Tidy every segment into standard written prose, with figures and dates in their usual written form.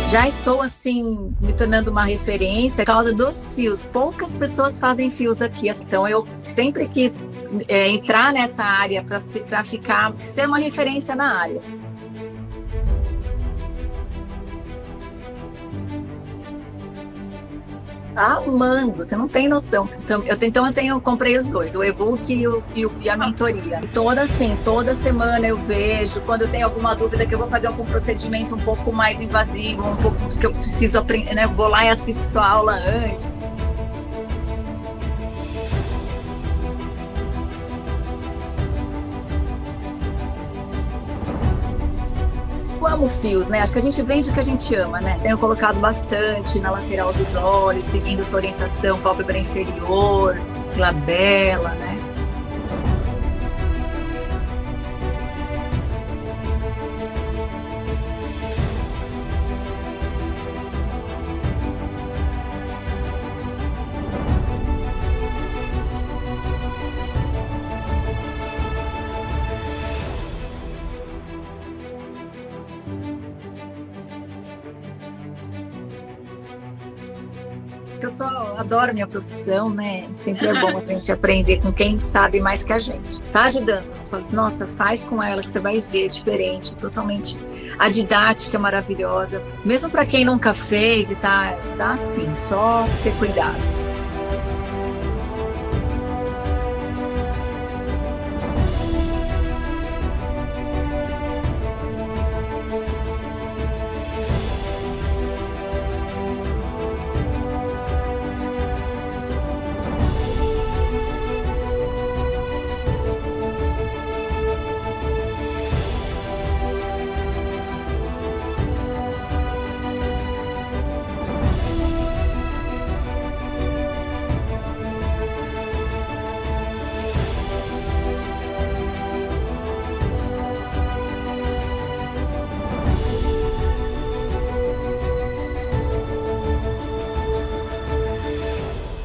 Já estou, assim, me tornando uma referência por causa dos fios. Poucas pessoas fazem fios aqui. Então, eu sempre quis entrar nessa área para ser uma referência na área. Amando, você não tem noção. Então eu comprei os dois, o e-book e a mentoria. E toda semana eu vejo, quando eu tenho alguma dúvida que eu vou fazer algum procedimento um pouco mais invasivo, um pouco que eu preciso aprender, né? Vou lá e assisto sua aula antes. Eu amo fios, né? Acho que a gente vende o que a gente ama, né? Tenho colocado bastante na lateral dos olhos, seguindo sua orientação, pálpebra inferior, glabela, né? Eu só adoro minha profissão, né? Sempre é bom a gente aprender com quem sabe mais que a gente. Tá ajudando. Você fala assim, nossa, faz com ela que você vai ver diferente, totalmente. A didática é maravilhosa. Mesmo para quem nunca fez e tá assim, só ter cuidado.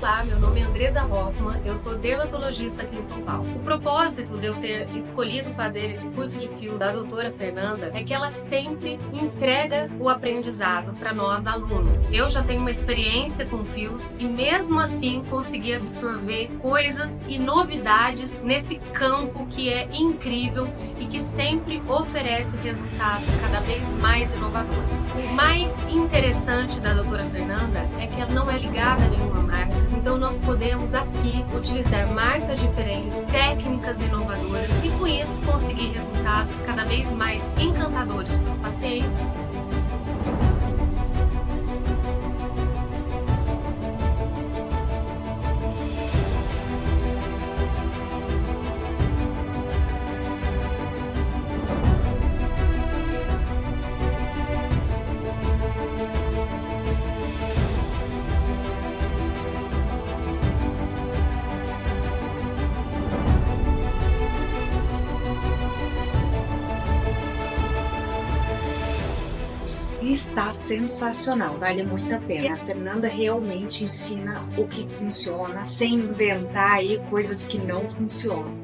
Olá, meu nome é Andresa Hoffman, eu sou dermatologista aqui em São Paulo. O propósito de eu ter escolhido fazer esse curso de fios da doutora Fernanda é que ela sempre entrega o aprendizado para nós alunos. Eu já tenho uma experiência com fios e mesmo assim consegui absorver coisas e novidades nesse campo que é incrível e que sempre oferece resultados cada vez mais inovadores. O mais interessante da doutora Fernanda é que ela não é ligada a nenhuma marca, então nós podemos aqui utilizar marcas diferentes, técnicas inovadoras e com isso conseguir resultados cada vez mais encantadores para os pacientes. Está sensacional, vale muito a pena. A Fernanda realmente ensina o que funciona, sem inventar aí coisas que não funcionam.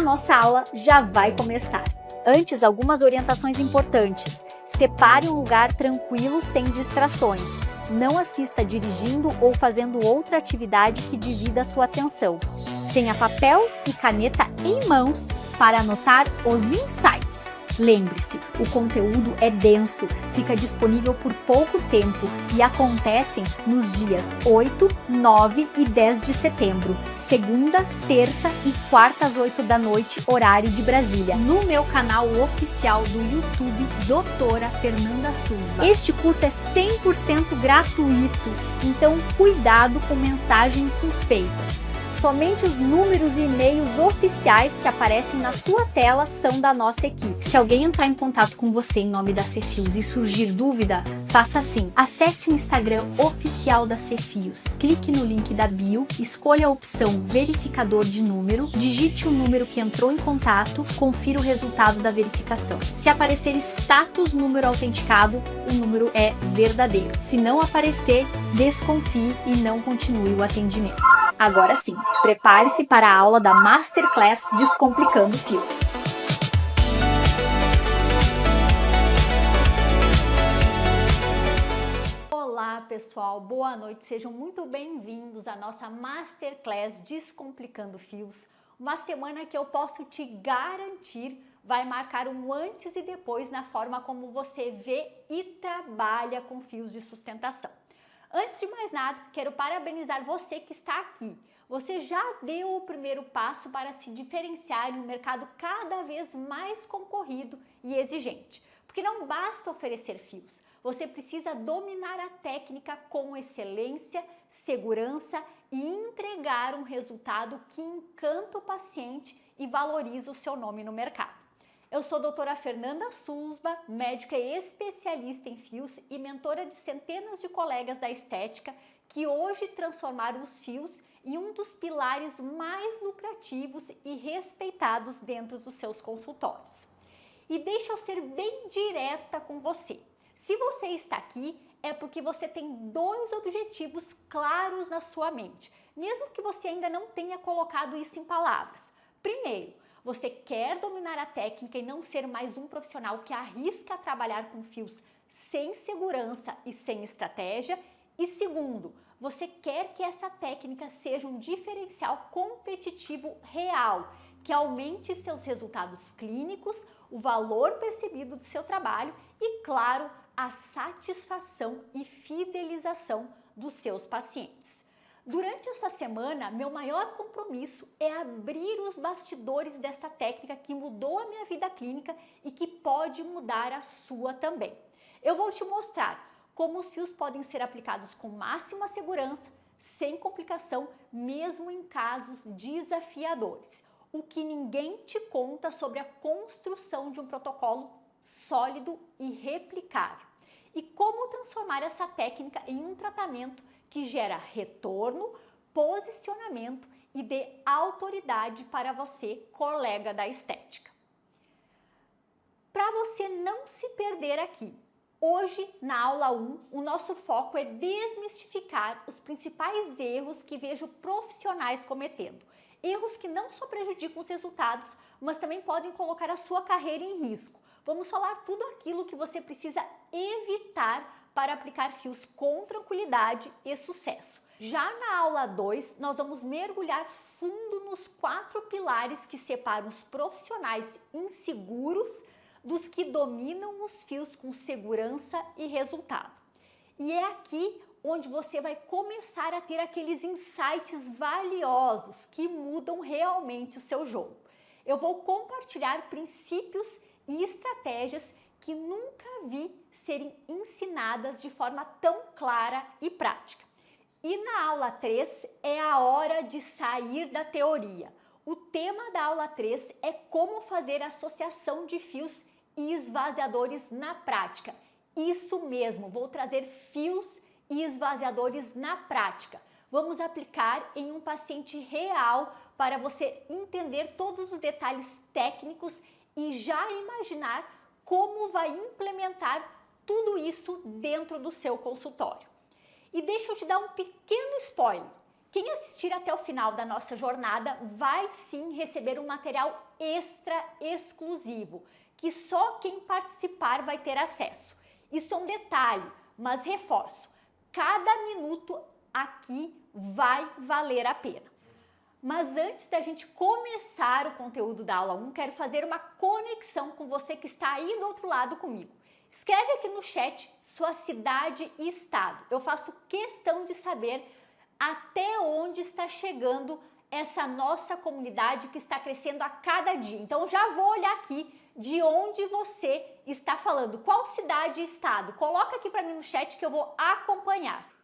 nossa aula já vai começar. Antes, algumas orientações importantes. Separe um lugar tranquilo sem distrações. Não assista dirigindo ou fazendo outra atividade que divida a sua atenção. Tenha papel e caneta em mãos para anotar os insights. Lembre-se, o conteúdo é denso, fica disponível por pouco tempo e acontecem nos dias 8, 9 e 10 de setembro, segunda, terça e quarta às 8 da noite, horário de Brasília, no meu canal oficial do YouTube, Doutora Fernanda Susba. Este curso é 100% gratuito, então cuidado com mensagens suspeitas. Somente os números e e-mails oficiais que aparecem na sua tela são da nossa equipe. Se alguém entrar em contato com você em nome da Cefios e surgir dúvida, faça assim. Acesse o Instagram oficial da Cefios, clique no link da bio, escolha a opção verificador de número, digite o número que entrou em contato, confira o resultado da verificação. Se aparecer status número autenticado, o número é verdadeiro. Se não aparecer, desconfie e não continue o atendimento. Agora sim, prepare-se para a aula da Masterclass Descomplicando Fios. Olá pessoal, boa noite, sejam muito bem-vindos à nossa Masterclass Descomplicando Fios. Uma semana que eu posso te garantir vai marcar um antes e depois na forma como você vê e trabalha com fios de sustentação. Antes de mais nada, quero parabenizar você que está aqui. Você já deu o primeiro passo para se diferenciar em um mercado cada vez mais concorrido e exigente. Porque não basta oferecer fios, você precisa dominar a técnica com excelência, segurança e entregar um resultado que encanta o paciente e valoriza o seu nome no mercado. Eu sou a doutora Fernanda Susba, médica especialista em fios e mentora de centenas de colegas da estética que hoje transformaram os fios em um dos pilares mais lucrativos e respeitados dentro dos seus consultórios. E deixa eu ser bem direta com você. Se você está aqui, é porque você tem dois objetivos claros na sua mente, mesmo que você ainda não tenha colocado isso em palavras. Primeiro, você quer dominar a técnica e não ser mais um profissional que arrisca trabalhar com fios sem segurança e sem estratégia. E segundo, você quer que essa técnica seja um diferencial competitivo real, que aumente seus resultados clínicos, o valor percebido do seu trabalho e, claro, a satisfação e fidelização dos seus pacientes. Durante essa semana, meu maior compromisso é abrir os bastidores dessa técnica que mudou a minha vida clínica e que pode mudar a sua também. Eu vou te mostrar como os fios podem ser aplicados com máxima segurança, sem complicação, mesmo em casos desafiadores. O que ninguém te conta sobre a construção de um protocolo sólido e replicável. E como transformar essa técnica em um tratamento que gera retorno, posicionamento e dê autoridade para você, colega da estética. Para você não se perder aqui, hoje na aula 1, o nosso foco é desmistificar os principais erros que vejo profissionais cometendo. Erros que não só prejudicam os resultados, mas também podem colocar a sua carreira em risco. Vamos falar tudo aquilo que você precisa evitar para aplicar fios com tranquilidade e sucesso. Já na aula 2, nós vamos mergulhar fundo nos 4 pilares que separam os profissionais inseguros dos que dominam os fios com segurança e resultado. E é aqui onde você vai começar a ter aqueles insights valiosos que mudam realmente o seu jogo. Eu vou compartilhar princípios e estratégias que nunca vi serem ensinadas de forma tão clara e prática. E na aula 3 é a hora de sair da teoria. O tema da aula 3 é como fazer associação de fios e esvaziadores na prática. Isso mesmo, vou trazer fios e esvaziadores na prática. Vamos aplicar em um paciente real para você entender todos os detalhes técnicos e já imaginar como vai implementar tudo isso dentro do seu consultório. E deixa eu te dar um pequeno spoiler. Quem assistir até o final da nossa jornada vai sim receber um material extra exclusivo, que só quem participar vai ter acesso. Isso é um detalhe, mas reforço, cada minuto aqui vai valer a pena. Mas antes da gente começar o conteúdo da aula 1, quero fazer uma conexão com você que está aí do outro lado comigo. Escreve aqui no chat sua cidade e estado. Eu faço questão de saber até onde está chegando essa nossa comunidade que está crescendo a cada dia. Então já vou olhar aqui de onde você está falando, qual cidade e estado. Coloca aqui para mim no chat que eu vou acompanhar.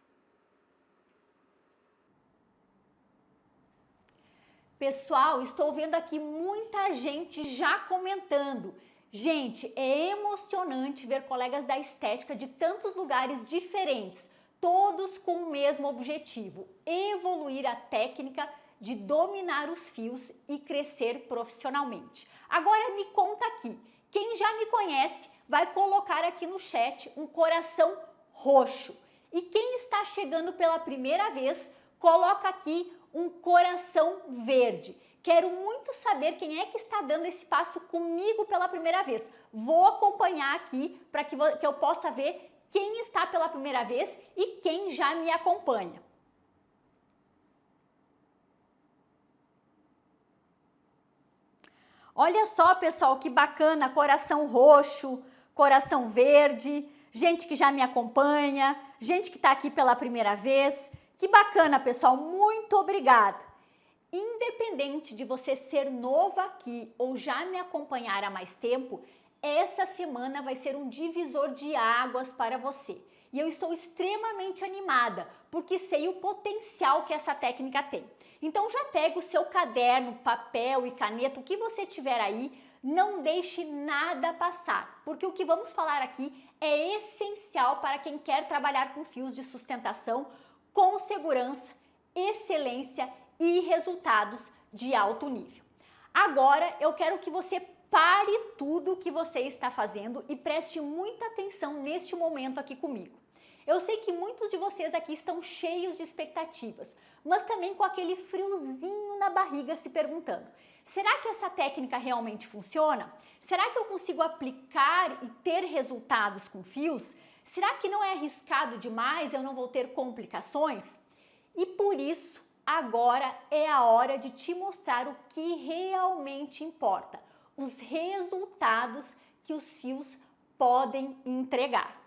Pessoal, estou vendo aqui muita gente já comentando. Gente, é emocionante ver colegas da estética de tantos lugares diferentes, todos com o mesmo objetivo: evoluir a técnica de dominar os fios e crescer profissionalmente. Agora me conta aqui, quem já me conhece vai colocar aqui no chat um coração roxo. E quem está chegando pela primeira vez, coloca aqui um coração verde. Quero muito saber quem é que está dando esse passo comigo pela primeira vez. Vou acompanhar aqui para que eu possa ver quem está pela primeira vez e quem já me acompanha. Olha só, pessoal, que bacana, coração roxo, coração verde, gente que já me acompanha, gente que está aqui pela primeira vez. Que bacana, pessoal, muito obrigada. Independente de você ser novo aqui ou já me acompanhar há mais tempo, essa semana vai ser um divisor de águas para você. E eu estou extremamente animada, porque sei o potencial que essa técnica tem. Então já pega o seu caderno, papel e caneta, o que você tiver aí, não deixe nada passar, porque o que vamos falar aqui é essencial para quem quer trabalhar com fios de sustentação com segurança, excelência e resultados de alto nível. Agora eu quero que você pare tudo o que você está fazendo e preste muita atenção neste momento aqui comigo. Eu sei que muitos de vocês aqui estão cheios de expectativas, mas também com aquele friozinho na barriga se perguntando: será que essa técnica realmente funciona? Será que eu consigo aplicar e ter resultados com fios? Será que não é arriscado demais, eu não vou ter complicações? E por isso, agora é a hora de te mostrar o que realmente importa, os resultados que os fios podem entregar.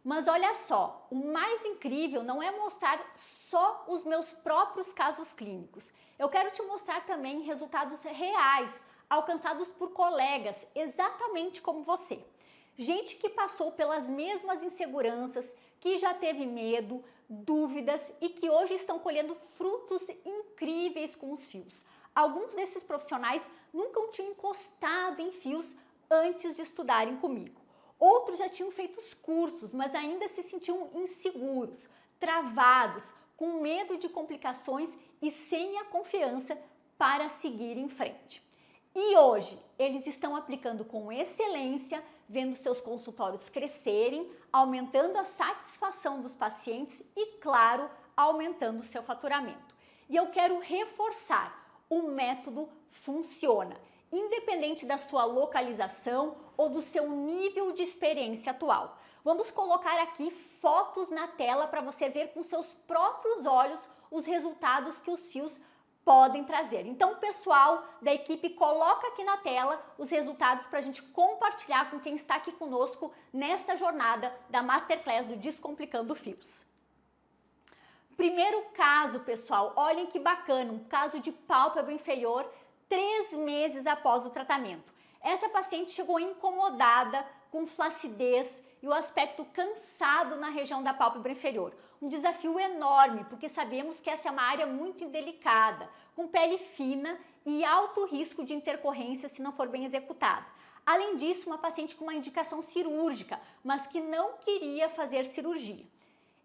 Mas olha só, o mais incrível não é mostrar só os meus próprios casos clínicos. Eu quero te mostrar também resultados reais, alcançados por colegas exatamente como você. Gente que passou pelas mesmas inseguranças, que já teve medo, dúvidas e que hoje estão colhendo frutos incríveis com os fios. Alguns desses profissionais nunca tinham encostado em fios antes de estudarem comigo. Outros já tinham feito os cursos, mas ainda se sentiam inseguros, travados, com medo de complicações e sem a confiança para seguir em frente. E hoje eles estão aplicando com excelência, vendo seus consultórios crescerem, aumentando a satisfação dos pacientes e, claro, aumentando o seu faturamento. E eu quero reforçar, o método funciona, independente da sua localização ou do seu nível de experiência atual. Vamos colocar aqui fotos na tela para você ver com seus próprios olhos os resultados que os fios podem trazer. Então, pessoal da equipe, coloca aqui na tela os resultados para a gente compartilhar com quem está aqui conosco nessa jornada da Masterclass do Descomplicando Fios. Primeiro caso, pessoal, olhem que bacana, um caso de pálpebra inferior 3 meses após o tratamento. Essa paciente chegou incomodada, com flacidez e o aspecto cansado na região da pálpebra inferior. Um desafio enorme, porque sabemos que essa é uma área muito delicada, com pele fina e alto risco de intercorrência se não for bem executada. Além disso, uma paciente com uma indicação cirúrgica, mas que não queria fazer cirurgia.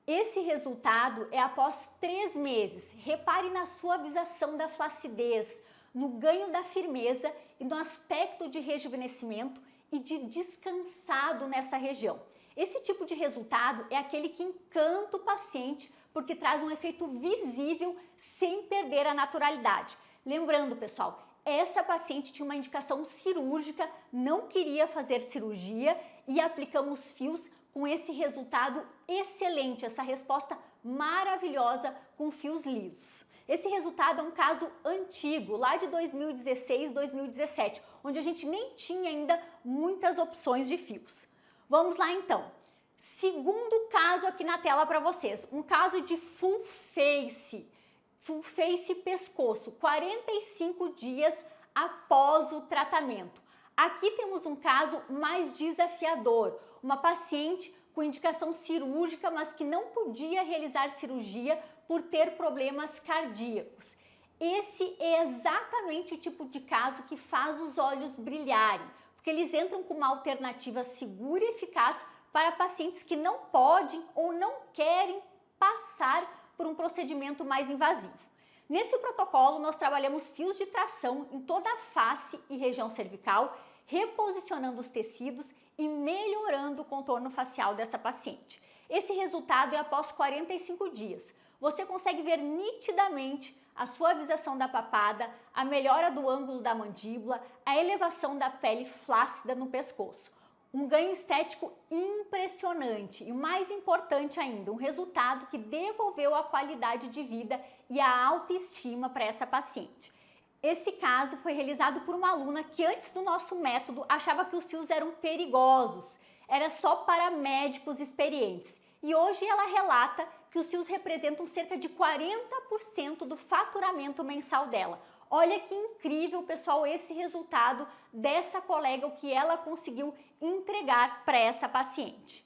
Esse resultado é após 3 meses. Repare na suavização da flacidez, no ganho da firmeza e no aspecto de rejuvenescimento e de descansado nessa região. Esse tipo de resultado é aquele que encanta o paciente porque traz um efeito visível sem perder a naturalidade. Lembrando, pessoal, essa paciente tinha uma indicação cirúrgica, não queria fazer cirurgia e aplicamos fios com esse resultado excelente, essa resposta maravilhosa com fios lisos. Esse resultado é um caso antigo, lá de 2016, 2017, onde a gente nem tinha ainda muitas opções de fios. Vamos lá então. Segundo caso aqui na tela para vocês, um caso de full face pescoço, 45 dias após o tratamento. Aqui temos um caso mais desafiador, uma paciente com indicação cirúrgica, mas que não podia realizar cirurgia por ter problemas cardíacos. Esse é exatamente o tipo de caso que faz os olhos brilharem, porque eles entram com uma alternativa segura e eficaz para pacientes que não podem ou não querem passar por um procedimento mais invasivo. Nesse protocolo, nós trabalhamos fios de tração em toda a face e região cervical, reposicionando os tecidos e melhorando o contorno facial dessa paciente. Esse resultado é após 45 dias. Você consegue ver nitidamente a suavização da papada, a melhora do ângulo da mandíbula, a elevação da pele flácida no pescoço. Um ganho estético impressionante e, o mais importante ainda, um resultado que devolveu a qualidade de vida e a autoestima para essa paciente. Esse caso foi realizado por uma aluna que antes do nosso método achava que os fios eram perigosos, era só para médicos experientes. E hoje ela relata que os fios representam cerca de 40% do faturamento mensal dela. Olha que incrível, pessoal, esse resultado dessa colega, o que ela conseguiu entregar para essa paciente.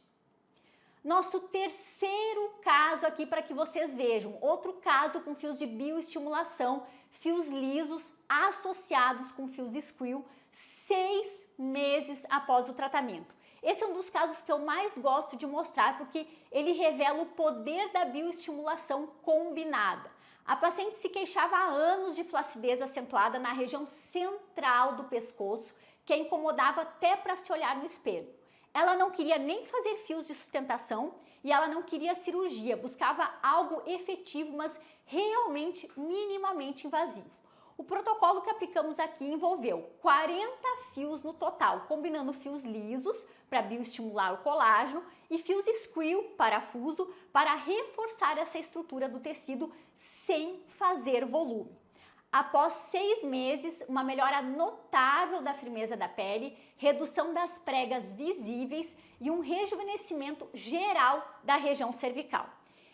Nosso terceiro caso aqui para que vocês vejam, outro caso com fios de bioestimulação, fios lisos associados com fios Squeal, 6 meses após o tratamento. Esse é um dos casos que eu mais gosto de mostrar porque ele revela o poder da bioestimulação combinada. A paciente se queixava há anos de flacidez acentuada na região central do pescoço, que a incomodava até para se olhar no espelho. Ela não queria nem fazer fios de sustentação e ela não queria cirurgia, buscava algo efetivo, mas realmente minimamente invasivo. O protocolo que aplicamos aqui envolveu 40 fios no total, combinando fios lisos para bioestimular o colágeno e fios Squeal, parafuso, para reforçar essa estrutura do tecido sem fazer volume. Após 6 meses, uma melhora notável da firmeza da pele, redução das pregas visíveis e um rejuvenescimento geral da região cervical.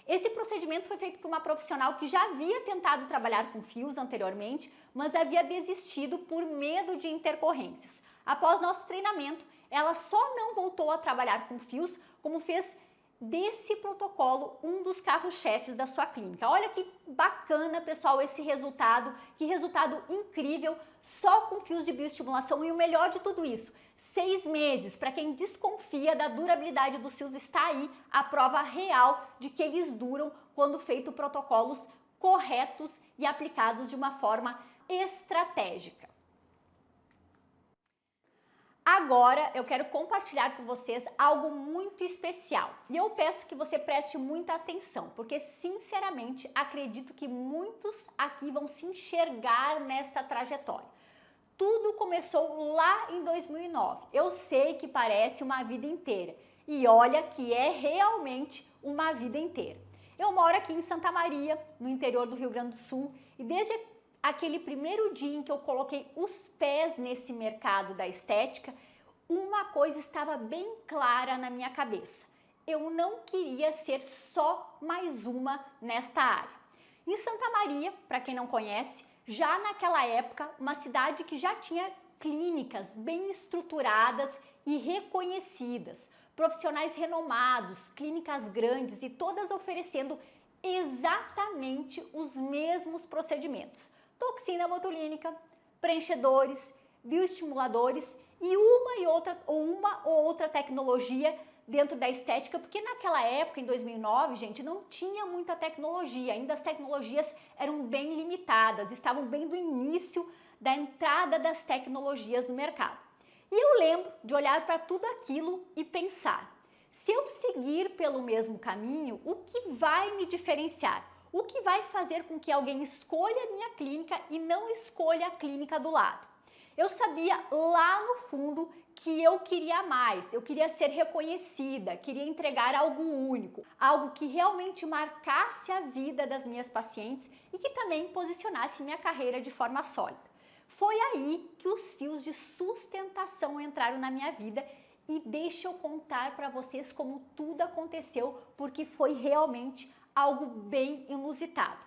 Esse procedimento foi feito por uma profissional que já havia tentado trabalhar com fios anteriormente, mas havia desistido por medo de intercorrências. Após nosso treinamento, ela só não voltou a trabalhar com fios, como fez desse protocolo um dos carros-chefes da sua clínica. Olha que bacana, pessoal, esse resultado, que resultado incrível, só com fios de bioestimulação. E o melhor de tudo isso, 6 meses, para quem desconfia da durabilidade dos fios, está aí a prova real de que eles duram quando feitos protocolos corretos e aplicados de uma forma estratégica. Agora eu quero compartilhar com vocês algo muito especial e eu peço que você preste muita atenção, porque sinceramente acredito que muitos aqui vão se enxergar nessa trajetória. Tudo começou lá em 2009, eu sei que parece uma vida inteira e olha que é realmente uma vida inteira. Eu moro aqui em Santa Maria, no interior do Rio Grande do Sul, e desde aquele primeiro dia em que eu coloquei os pés nesse mercado da estética, uma coisa estava bem clara na minha cabeça. Eu não queria ser só mais uma nesta área. Em Santa Maria, para quem não conhece, já naquela época, uma cidade que já tinha clínicas bem estruturadas e reconhecidas, profissionais renomados, clínicas grandes e todas oferecendo exatamente os mesmos procedimentos. Toxina botulínica, preenchedores, bioestimuladores e uma ou outra tecnologia dentro da estética, porque naquela época, em 2009, gente, não tinha muita tecnologia, ainda as tecnologias eram bem limitadas, estavam bem do início da entrada das tecnologias no mercado. E eu lembro de olhar para tudo aquilo e pensar, se eu seguir pelo mesmo caminho, o que vai me diferenciar? O que vai fazer com que alguém escolha a minha clínica e não escolha a clínica do lado? Eu sabia lá no fundo que eu queria mais, eu queria ser reconhecida, queria entregar algo único, algo que realmente marcasse a vida das minhas pacientes e que também posicionasse minha carreira de forma sólida. Foi aí que os fios de sustentação entraram na minha vida e deixa eu contar para vocês como tudo aconteceu, porque foi realmente algo bem inusitado.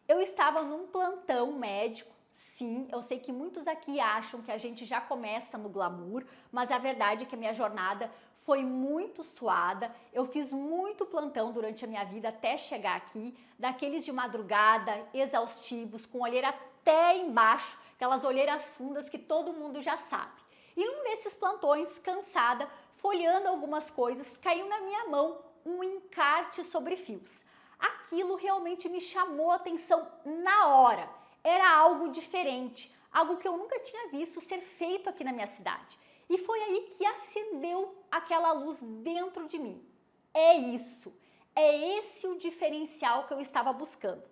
Eu estava num plantão médico. Sim, eu sei que muitos aqui acham que a gente já começa no glamour, mas a verdade é que a minha jornada foi muito suada. Eu fiz muito plantão durante a minha vida até chegar aqui, daqueles de madrugada, exaustivos, com olheira até embaixo, aquelas olheiras fundas que todo mundo já sabe. E num desses plantões, cansada, folheando algumas coisas, caiu na minha mão um encarte sobre fios. Aquilo realmente me chamou a atenção na hora. Era algo diferente, algo que eu nunca tinha visto ser feito aqui na minha cidade. E foi aí que acendeu aquela luz dentro de mim. É isso, é esse o diferencial que eu estava buscando.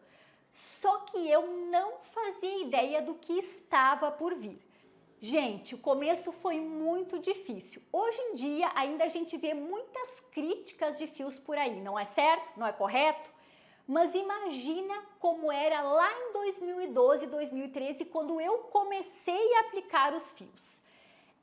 Só que eu não fazia ideia do que estava por vir. Gente, o começo foi muito difícil. Hoje em dia ainda a gente vê muitas críticas de fios por aí, não é certo? Não é correto? Mas imagina como era lá em 2012, 2013, quando eu comecei a aplicar os fios.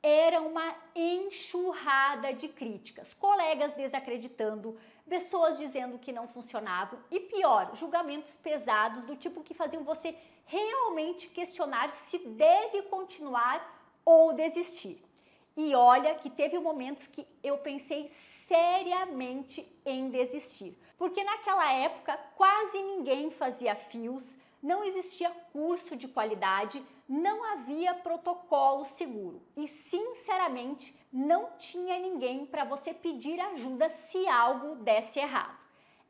Era uma enxurrada de críticas, colegas desacreditando, pessoas dizendo que não funcionavam e pior, julgamentos pesados do tipo que faziam você realmente questionar se deve continuar ou desistir. E olha que teve momentos que eu pensei seriamente em desistir. Porque naquela época quase ninguém fazia fios, não existia curso de qualidade, não havia protocolo seguro e sinceramente não tinha ninguém para você pedir ajuda se algo desse errado.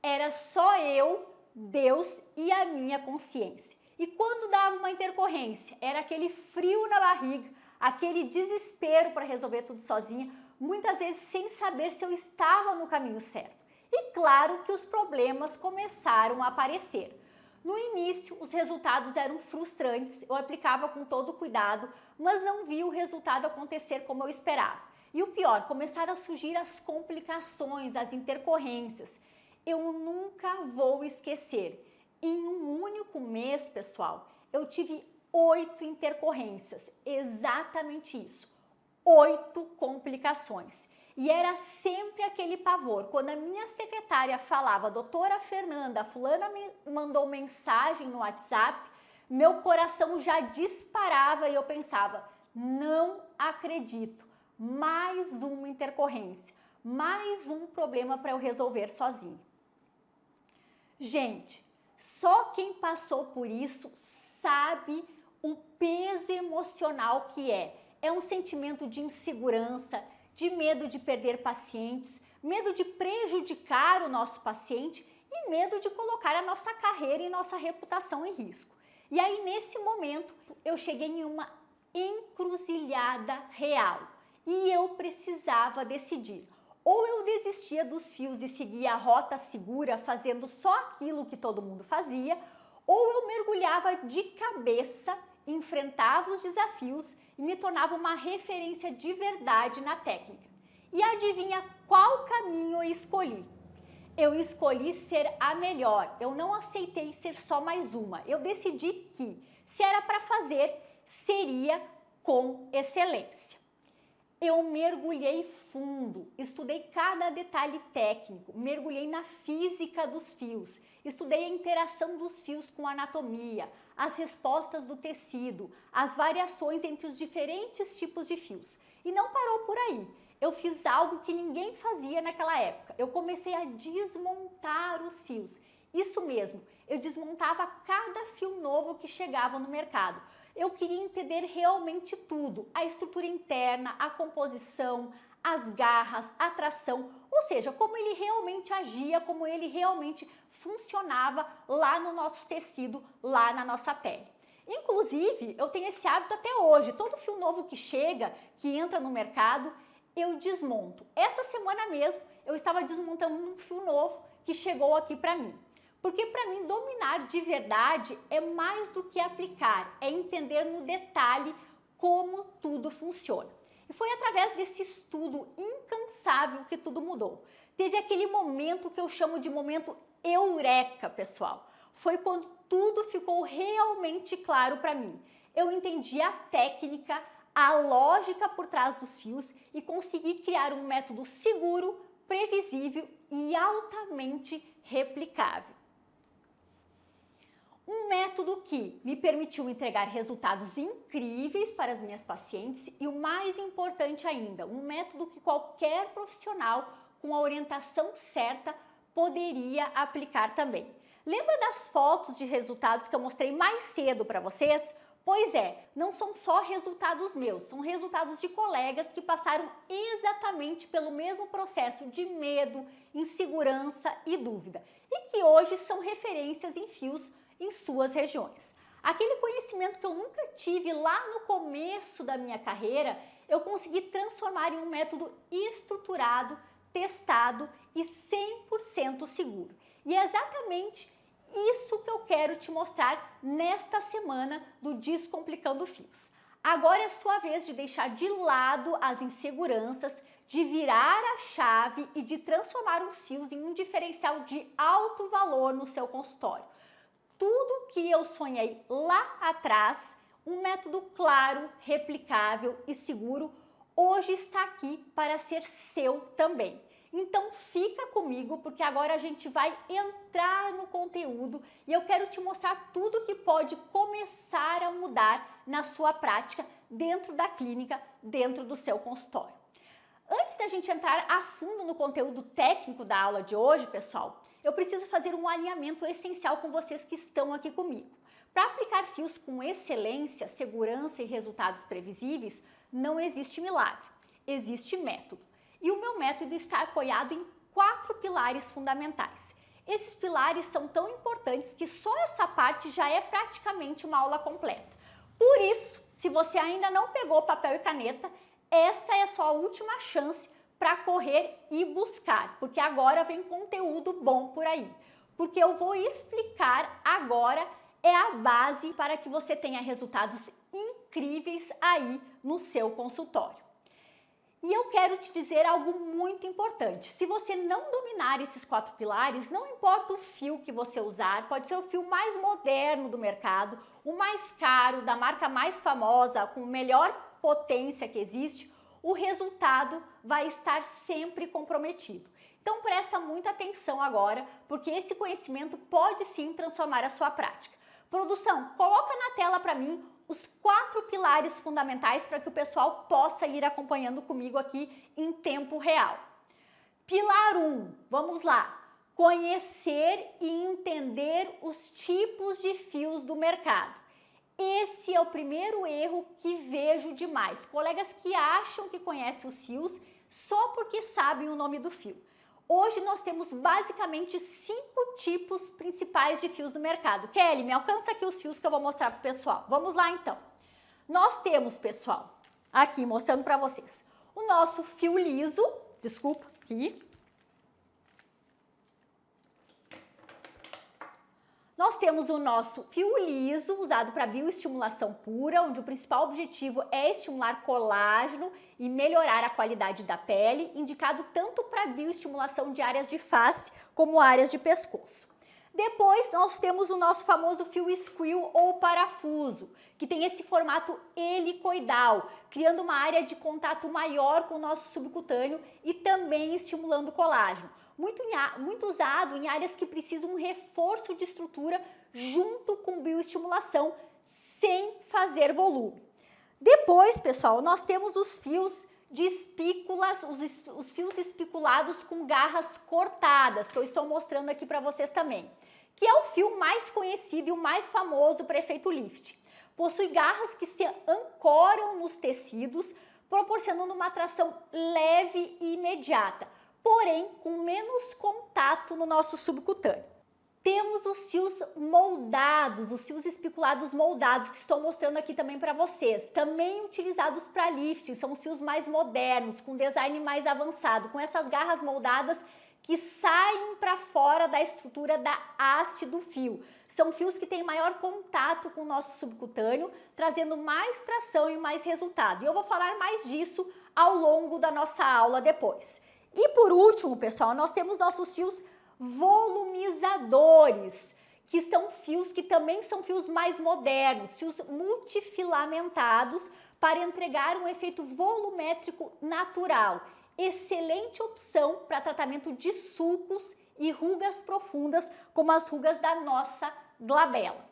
Era só eu, Deus e a minha consciência. E quando dava uma intercorrência, era aquele frio na barriga, aquele desespero para resolver tudo sozinha, muitas vezes sem saber se eu estava no caminho certo. E claro que os problemas começaram a aparecer. No início, os resultados eram frustrantes, eu aplicava com todo cuidado, mas não vi o resultado acontecer como eu esperava. E o pior, começaram a surgir as complicações, as intercorrências. Eu nunca vou esquecer. Em um único mês, pessoal, eu tive 8 intercorrências, exatamente isso, 8 complicações. E era sempre aquele pavor, quando a minha secretária falava, doutora Fernanda, a fulana me mandou mensagem no WhatsApp, meu coração já disparava e eu pensava, não acredito, mais uma intercorrência, mais um problema para eu resolver sozinha. Gente, só quem passou por isso sabe o peso emocional que é. É um sentimento de insegurança, de medo de perder pacientes, medo de prejudicar o nosso paciente e medo de colocar a nossa carreira e nossa reputação em risco. E aí, nesse momento, eu cheguei em uma encruzilhada real e eu precisava decidir. Ou eu desistia dos fios e seguia a rota segura, fazendo só aquilo que todo mundo fazia, ou eu mergulhava de cabeça, enfrentava os desafios e me tornava uma referência de verdade na técnica. E adivinha qual caminho eu escolhi? Eu escolhi ser a melhor, eu não aceitei ser só mais uma. Eu decidi que, se era para fazer, seria com excelência. Eu mergulhei fundo, estudei cada detalhe técnico, mergulhei na física dos fios, estudei a interação dos fios com a anatomia, as respostas do tecido, as variações entre os diferentes tipos de fios. E não parou por aí. Eu fiz algo que ninguém fazia naquela época. Eu comecei a desmontar os fios. Isso mesmo, eu desmontava cada fio novo que chegava no mercado. Eu queria entender realmente tudo, a estrutura interna, a composição, as garras, a tração, ou seja, como ele realmente agia, como ele realmente funcionava lá no nosso tecido, lá na nossa pele. Inclusive, eu tenho esse hábito até hoje, todo fio novo que chega, que entra no mercado, eu desmonto. Essa semana mesmo, eu estava desmontando um fio novo que chegou aqui para mim. Porque para mim dominar de verdade é mais do que aplicar, é entender no detalhe como tudo funciona. E foi através desse estudo incansável que tudo mudou. Teve aquele momento que eu chamo de momento eureka, pessoal. Foi quando tudo ficou realmente claro para mim. Eu entendi a técnica, a lógica por trás dos fios e consegui criar um método seguro, previsível e altamente replicável. Um método que me permitiu entregar resultados incríveis para as minhas pacientes e o mais importante ainda, um método que qualquer profissional com a orientação certa poderia aplicar também. Lembra das fotos de resultados que eu mostrei mais cedo para vocês? Pois é, não são só resultados meus, são resultados de colegas que passaram exatamente pelo mesmo processo de medo, insegurança e dúvida e que hoje são referências em fios em suas regiões. Aquele conhecimento que eu nunca tive lá no começo da minha carreira, eu consegui transformar em um método estruturado, testado e 100% seguro. E é exatamente isso que eu quero te mostrar nesta semana do Descomplicando Fios. Agora é a sua vez de deixar de lado as inseguranças, de virar a chave e de transformar os fios em um diferencial de alto valor no seu consultório. Tudo que eu sonhei lá atrás, um método claro, replicável e seguro, hoje está aqui para ser seu também. Então fica comigo porque agora a gente vai entrar no conteúdo e eu quero te mostrar tudo que pode começar a mudar na sua prática dentro da clínica, dentro do seu consultório. Antes da gente entrar a fundo no conteúdo técnico da aula de hoje, pessoal, eu preciso fazer um alinhamento essencial com vocês que estão aqui comigo. Para aplicar fios com excelência, segurança e resultados previsíveis, não existe milagre, existe método. E o meu método está apoiado em 4 pilares fundamentais. Esses pilares são tão importantes que só essa parte já é praticamente uma aula completa. Por isso, se você ainda não pegou papel e caneta, essa é a sua última chance para correr e buscar, porque agora vem conteúdo bom por aí. Porque eu vou explicar agora é a base para que você tenha resultados incríveis aí no seu consultório. E eu quero te dizer algo muito importante. Se você não dominar esses 4 pilares, não importa o fio que você usar, pode ser o fio mais moderno do mercado, o mais caro, da marca mais famosa, com melhor potência que existe, o resultado vai estar sempre comprometido. Então presta muita atenção agora, porque esse conhecimento pode sim transformar a sua prática. Produção, coloca na tela para mim os 4 pilares fundamentais para que o pessoal possa ir acompanhando comigo aqui em tempo real. Pilar 1, vamos lá. Conhecer e entender os tipos de fios do mercado. Esse é o primeiro erro que vejo demais. Colegas que acham que conhecem os fios só porque sabem o nome do fio. Hoje nós temos basicamente 5 tipos principais de fios no mercado. Kelly, me alcança aqui os fios que eu vou mostrar para o pessoal. Vamos lá então. Nós temos, pessoal, aqui mostrando para vocês, o nosso fio liso, desculpa, aqui. Nós temos o nosso fio liso, usado para bioestimulação pura, onde o principal objetivo é estimular colágeno e melhorar a qualidade da pele, indicado tanto para bioestimulação de áreas de face como áreas de pescoço. Depois, nós temos o nosso famoso fio squill ou parafuso, que tem esse formato helicoidal, criando uma área de contato maior com o nosso subcutâneo e também estimulando colágeno. Muito usado em áreas que precisam um reforço de estrutura junto com bioestimulação, sem fazer volume. Depois, pessoal, nós temos os fios de espículas, os fios espiculados com garras cortadas, que eu estou mostrando aqui para vocês também, que é o fio mais conhecido e o mais famoso para efeito lift. Possui garras que se ancoram nos tecidos, proporcionando uma tração leve e imediata, porém com menos contato no nosso subcutâneo. Temos os fios moldados, os fios espiculados moldados, que estou mostrando aqui também para vocês. Também utilizados para lifting, são os fios mais modernos, com design mais avançado, com essas garras moldadas que saem para fora da estrutura da haste do fio. São fios que têm maior contato com o nosso subcutâneo, trazendo mais tração e mais resultado. E eu vou falar mais disso ao longo da nossa aula depois. E por último, pessoal, nós temos nossos fios volumizadores, que são fios que também são fios mais modernos, fios multifilamentados para entregar um efeito volumétrico natural. Excelente opção para tratamento de sulcos e rugas profundas, como as rugas da nossa glabela.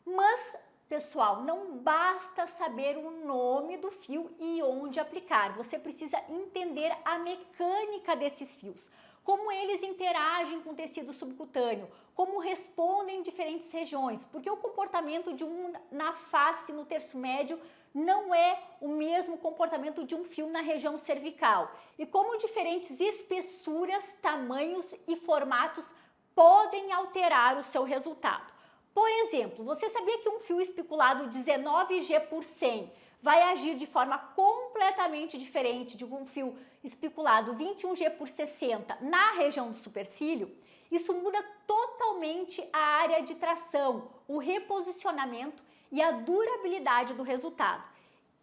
Mas, pessoal, não basta saber o nome do fio e onde aplicar. Você precisa entender a mecânica desses fios, como eles interagem com o tecido subcutâneo, como respondem em diferentes regiões, porque o comportamento de um na face, no terço médio, não é o mesmo comportamento de um fio na região cervical. E como diferentes espessuras, tamanhos e formatos podem alterar o seu resultado. Por exemplo, você sabia que um fio especulado 19G por 100 vai agir de forma completamente diferente de um fio especulado 21G por 60 na região do supercílio? Isso muda totalmente a área de tração, o reposicionamento e a durabilidade do resultado.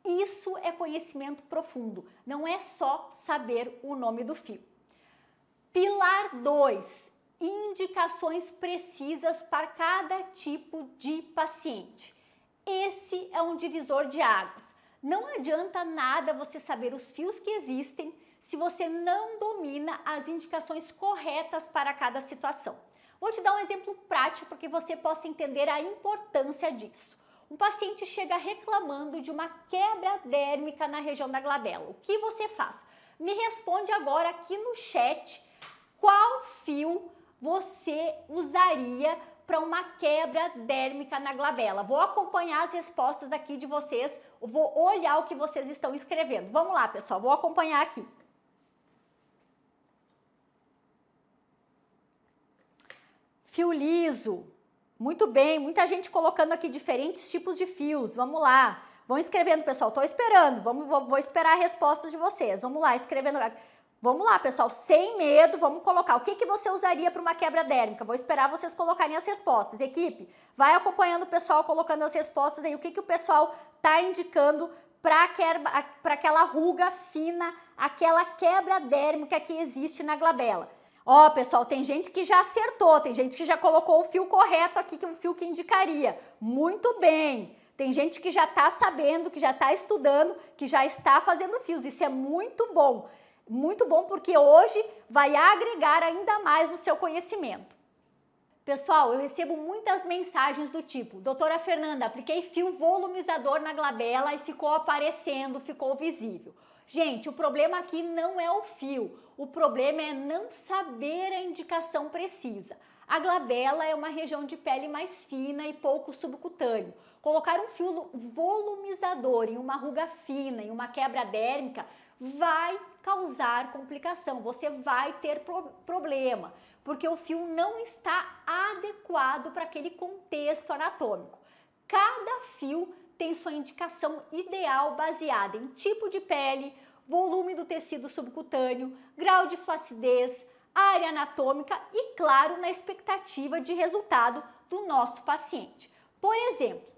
Isso é conhecimento profundo, não é só saber o nome do fio. Pilar 2. Indicações precisas para cada tipo de paciente. Esse é um divisor de águas. Não adianta nada você saber os fios que existem se você não domina as indicações corretas para cada situação. Vou te dar um exemplo prático para que você possa entender a importância disso. Um paciente chega reclamando de uma quebra dérmica na região da glabela. O que você faz? Me responde agora aqui no chat qual fio você usaria para uma quebra dérmica na glabela. Vou acompanhar as respostas aqui de vocês, vou olhar o que vocês estão escrevendo. Vamos lá, pessoal, vou acompanhar aqui. Fio liso. Muito bem, muita gente colocando aqui diferentes tipos de fios. Vamos lá. Vão escrevendo, pessoal. Estou esperando. Vou esperar a resposta de vocês. Vamos lá, escrevendo. Vamos lá, pessoal. Sem medo, vamos colocar. O que você usaria para uma quebra dérmica? Vou esperar vocês colocarem as respostas. Equipe, vai acompanhando o pessoal colocando as respostas aí. O que o pessoal está indicando para aquela ruga fina, aquela quebra dérmica que existe na glabela. Ó, pessoal, tem gente que já acertou, tem gente que já colocou o fio correto aqui, que é um fio que indicaria. Muito bem. Tem gente que já está sabendo, que já está estudando, que já está fazendo fios. Isso é muito bom. Muito bom porque hoje vai agregar ainda mais no seu conhecimento. Pessoal, eu recebo muitas mensagens do tipo: doutora Fernanda, apliquei fio volumizador na glabela e ficou aparecendo, ficou visível. Gente, o problema aqui não é o fio, o problema é não saber a indicação precisa. A glabela é uma região de pele mais fina e pouco subcutâneo. Colocar um fio volumizador em uma ruga fina, em uma quebra dérmica, vai causar complicação, você vai ter problema, porque o fio não está adequado para aquele contexto anatômico. Cada fio tem sua indicação ideal baseada em tipo de pele, volume do tecido subcutâneo, grau de flacidez, área anatômica e, claro, na expectativa de resultado do nosso paciente. Por exemplo,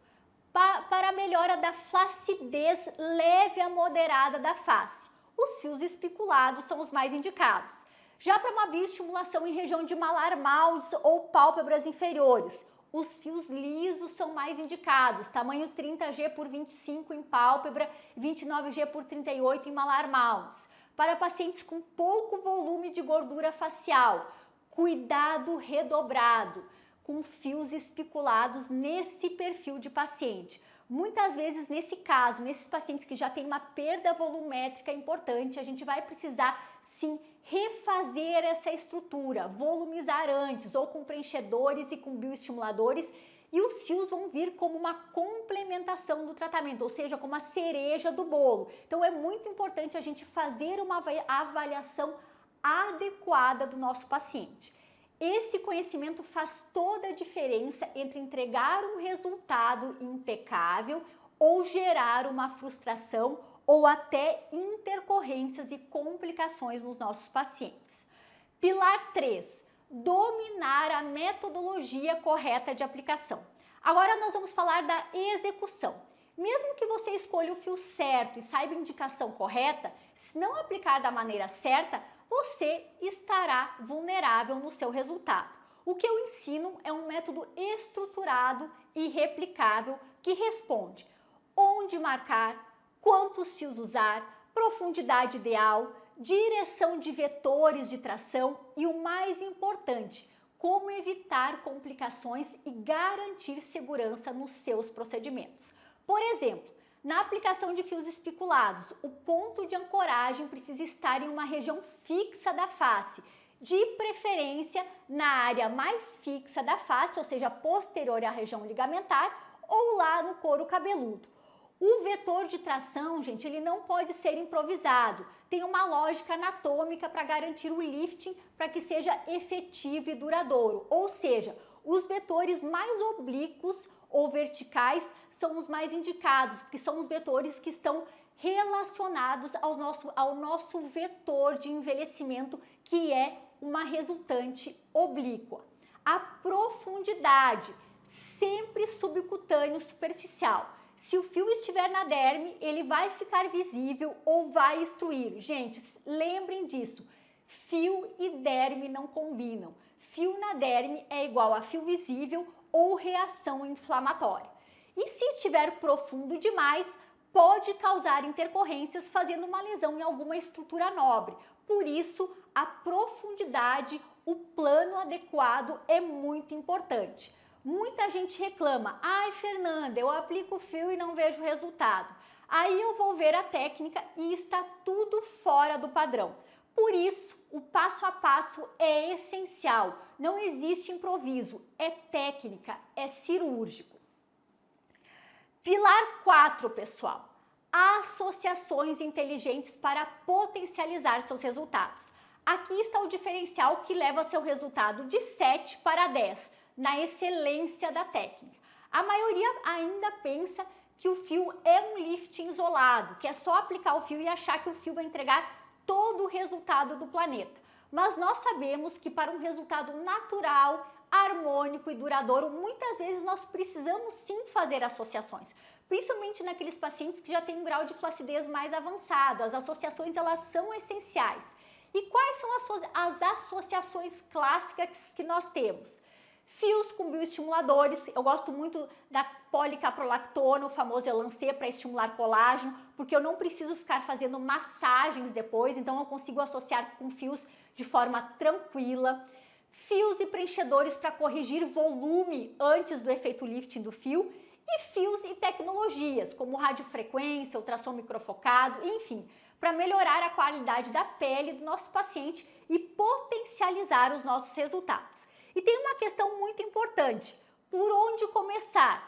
para a melhora da flacidez leve a moderada da face, os fios espiculados são os mais indicados. Já para uma bioestimulação em região de malar maldes ou pálpebras inferiores, os fios lisos são mais indicados, tamanho 30G por 25 em pálpebra e 29G por 38 em malar maldes. Para pacientes com pouco volume de gordura facial, cuidado redobrado com fios espiculados nesse perfil de paciente. Muitas vezes, nesse caso, nesses pacientes que já têm uma perda volumétrica importante, a gente vai precisar, sim, refazer essa estrutura, volumizar antes, ou com preenchedores e com bioestimuladores, e os fios vão vir como uma complementação do tratamento, ou seja, como a cereja do bolo. Então, é muito importante a gente fazer uma avaliação adequada do nosso paciente. Esse conhecimento faz toda a diferença entre entregar um resultado impecável ou gerar uma frustração ou até intercorrências e complicações nos nossos pacientes. Pilar 3, dominar a metodologia correta de aplicação. Agora nós vamos falar da execução. Mesmo que você escolha o fio certo e saiba a indicação correta, se não aplicar da maneira certa, você estará vulnerável no seu resultado. O que eu ensino é um método estruturado e replicável que responde onde marcar, quantos fios usar, profundidade ideal, direção de vetores de tração e o mais importante, como evitar complicações e garantir segurança nos seus procedimentos. Por exemplo, na aplicação de fios espiculados, o ponto de ancoragem precisa estar em uma região fixa da face, de preferência na área mais fixa da face, ou seja, posterior à região ligamentar ou lá no couro cabeludo. O vetor de tração, gente, ele não pode ser improvisado. Tem uma lógica anatômica para garantir o lifting para que seja efetivo e duradouro. Ou seja, os vetores mais oblíquos ou verticais são os mais indicados, porque são os vetores que estão relacionados ao nosso vetor de envelhecimento, que é uma resultante oblíqua. A profundidade, sempre subcutâneo superficial. Se o fio estiver na derme, ele vai ficar visível ou vai extruir. Gente, lembrem disso, fio e derme não combinam. Fio na derme é igual a fio visível ou reação inflamatória. E se estiver profundo demais, pode causar intercorrências, fazendo uma lesão em alguma estrutura nobre. Por isso, a profundidade, o plano adequado é muito importante. Muita gente reclama, ai Fernanda, eu aplico o fio e não vejo resultado. Aí eu vou ver a técnica e está tudo fora do padrão. Por isso, o passo a passo é essencial, não existe improviso, é técnica, é cirúrgico. Pilar 4, pessoal, associações inteligentes para potencializar seus resultados. Aqui está o diferencial que leva seu resultado de 7 para 10, na excelência da técnica. A maioria ainda pensa que o fio é um lifting isolado, que é só aplicar o fio e achar que o fio vai entregar todo o resultado do planeta. Mas nós sabemos que para um resultado natural, harmônico e duradouro, muitas vezes nós precisamos sim fazer associações, principalmente naqueles pacientes que já têm um grau de flacidez mais avançado. As associações, elas são essenciais. E quais são as associações clássicas que nós temos? Fios com bioestimuladores, eu gosto muito da policaprolactona, o famoso Elancê, para estimular colágeno, porque eu não preciso ficar fazendo massagens depois, então eu consigo associar com fios de forma tranquila. Fios e preenchedores para corrigir volume antes do efeito lifting do fio, e fios e tecnologias, como radiofrequência, ultrassom microfocado, enfim, para melhorar a qualidade da pele do nosso paciente e potencializar os nossos resultados. E tem uma questão muito importante, por onde começar?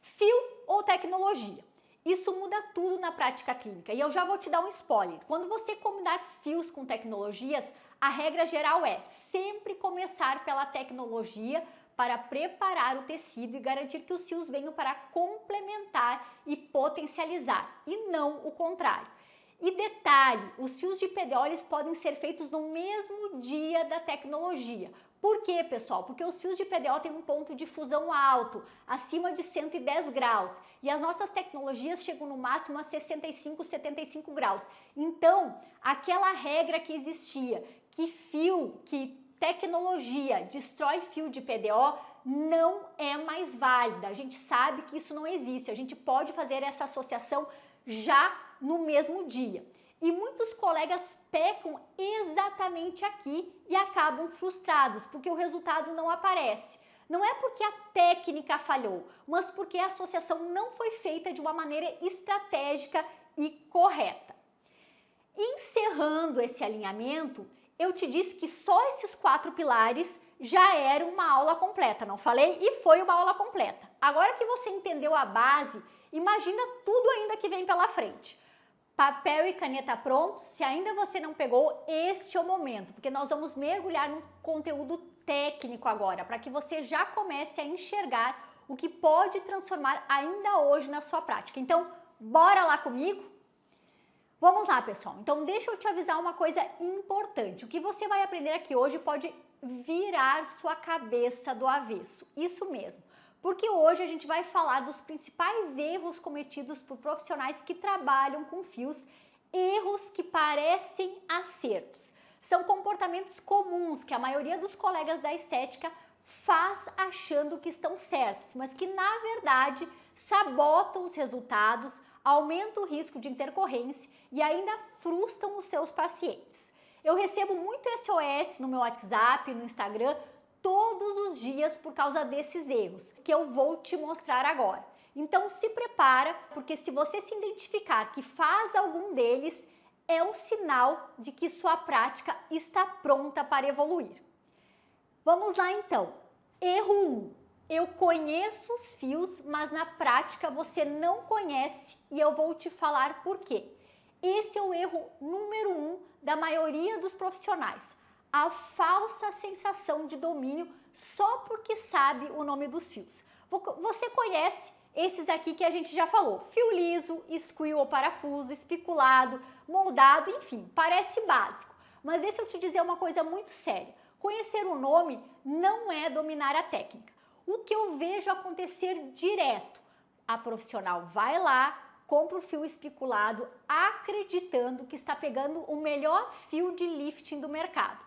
Fio ou tecnologia? Isso muda tudo na prática clínica e eu já vou te dar um spoiler. Quando você combinar fios com tecnologias, a regra geral é sempre começar pela tecnologia para preparar o tecido e garantir que os fios venham para complementar e potencializar, e não o contrário. E detalhe, os fios de PDO eles podem ser feitos no mesmo dia da tecnologia. Por quê, pessoal? Porque os fios de PDO têm um ponto de fusão alto, acima de 110 graus, e as nossas tecnologias chegam no máximo a 65, 75 graus. Então, aquela regra que existia, que tecnologia destrói fio de PDO, não é mais válida. A gente sabe que isso não existe, a gente pode fazer essa associação já no mesmo dia. E muitos colegas pecam exatamente aqui e acabam frustrados, porque o resultado não aparece. Não é porque a técnica falhou, mas porque a associação não foi feita de uma maneira estratégica e correta. Encerrando esse alinhamento, eu te disse que só esses 4 pilares já era uma aula completa, não falei? E foi uma aula completa. Agora que você entendeu a base, imagina tudo ainda que vem pela frente. Papel e caneta prontos? Se ainda você não pegou, este é o momento, porque nós vamos mergulhar no conteúdo técnico agora, para que você já comece a enxergar o que pode transformar ainda hoje na sua prática. Então, bora lá comigo? Vamos lá, pessoal. Então, deixa eu te avisar uma coisa importante. O que você vai aprender aqui hoje pode virar sua cabeça do avesso. Isso mesmo. Porque hoje a gente vai falar dos principais erros cometidos por profissionais que trabalham com fios, erros que parecem acertos. São comportamentos comuns que a maioria dos colegas da estética faz achando que estão certos, mas que na verdade sabotam os resultados, aumentam o risco de intercorrência e ainda frustram os seus pacientes. Eu recebo muito SOS no meu WhatsApp, no Instagram, todos os dias por causa desses erros, que eu vou te mostrar agora. Então se prepara, porque se você se identificar que faz algum deles, é um sinal de que sua prática está pronta para evoluir. Vamos lá então. Erro 1. Eu conheço os fios, mas na prática você não conhece e eu vou te falar por quê. Esse é o erro número 1 da maioria dos profissionais. A falsa sensação de domínio só porque sabe o nome dos fios. Você conhece esses aqui que a gente já falou. Fio liso, squill ou parafuso, especulado, moldado, enfim, parece básico. Mas deixa eu te dizer uma coisa muito séria. Conhecer o nome não é dominar a técnica. O que eu vejo acontecer direto, a profissional vai lá, compra o fio especulado, acreditando que está pegando o melhor fio de lifting do mercado,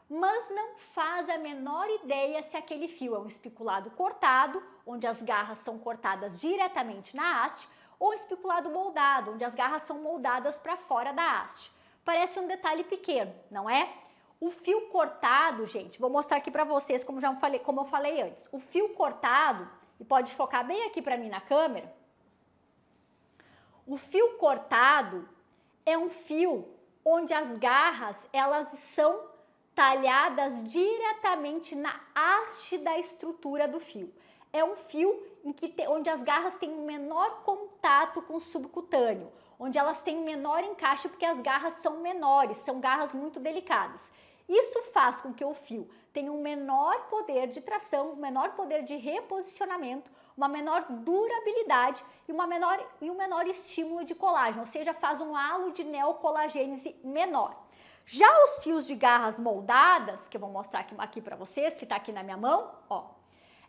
mas não faz a menor ideia se aquele fio é um especulado cortado, onde as garras são cortadas diretamente na haste, ou especulado moldado, onde as garras são moldadas para fora da haste. Parece um detalhe pequeno, não é? O fio cortado, gente, vou mostrar aqui para vocês como eu falei antes. O fio cortado, e pode focar bem aqui para mim na câmera. O fio cortado é um fio onde as garras, elas são talhadas diretamente na haste da estrutura do fio. É um fio onde as garras têm um menor contato com o subcutâneo, onde elas têm um menor encaixe porque as garras são menores, são garras muito delicadas. Isso faz com que o fio tenha um menor poder de tração, um menor poder de reposicionamento, uma menor durabilidade e um menor estímulo de colágeno, ou seja, faz um halo de neocolagênese menor. Já os fios de garras moldadas, que eu vou mostrar aqui para vocês, que está aqui na minha mão, ó,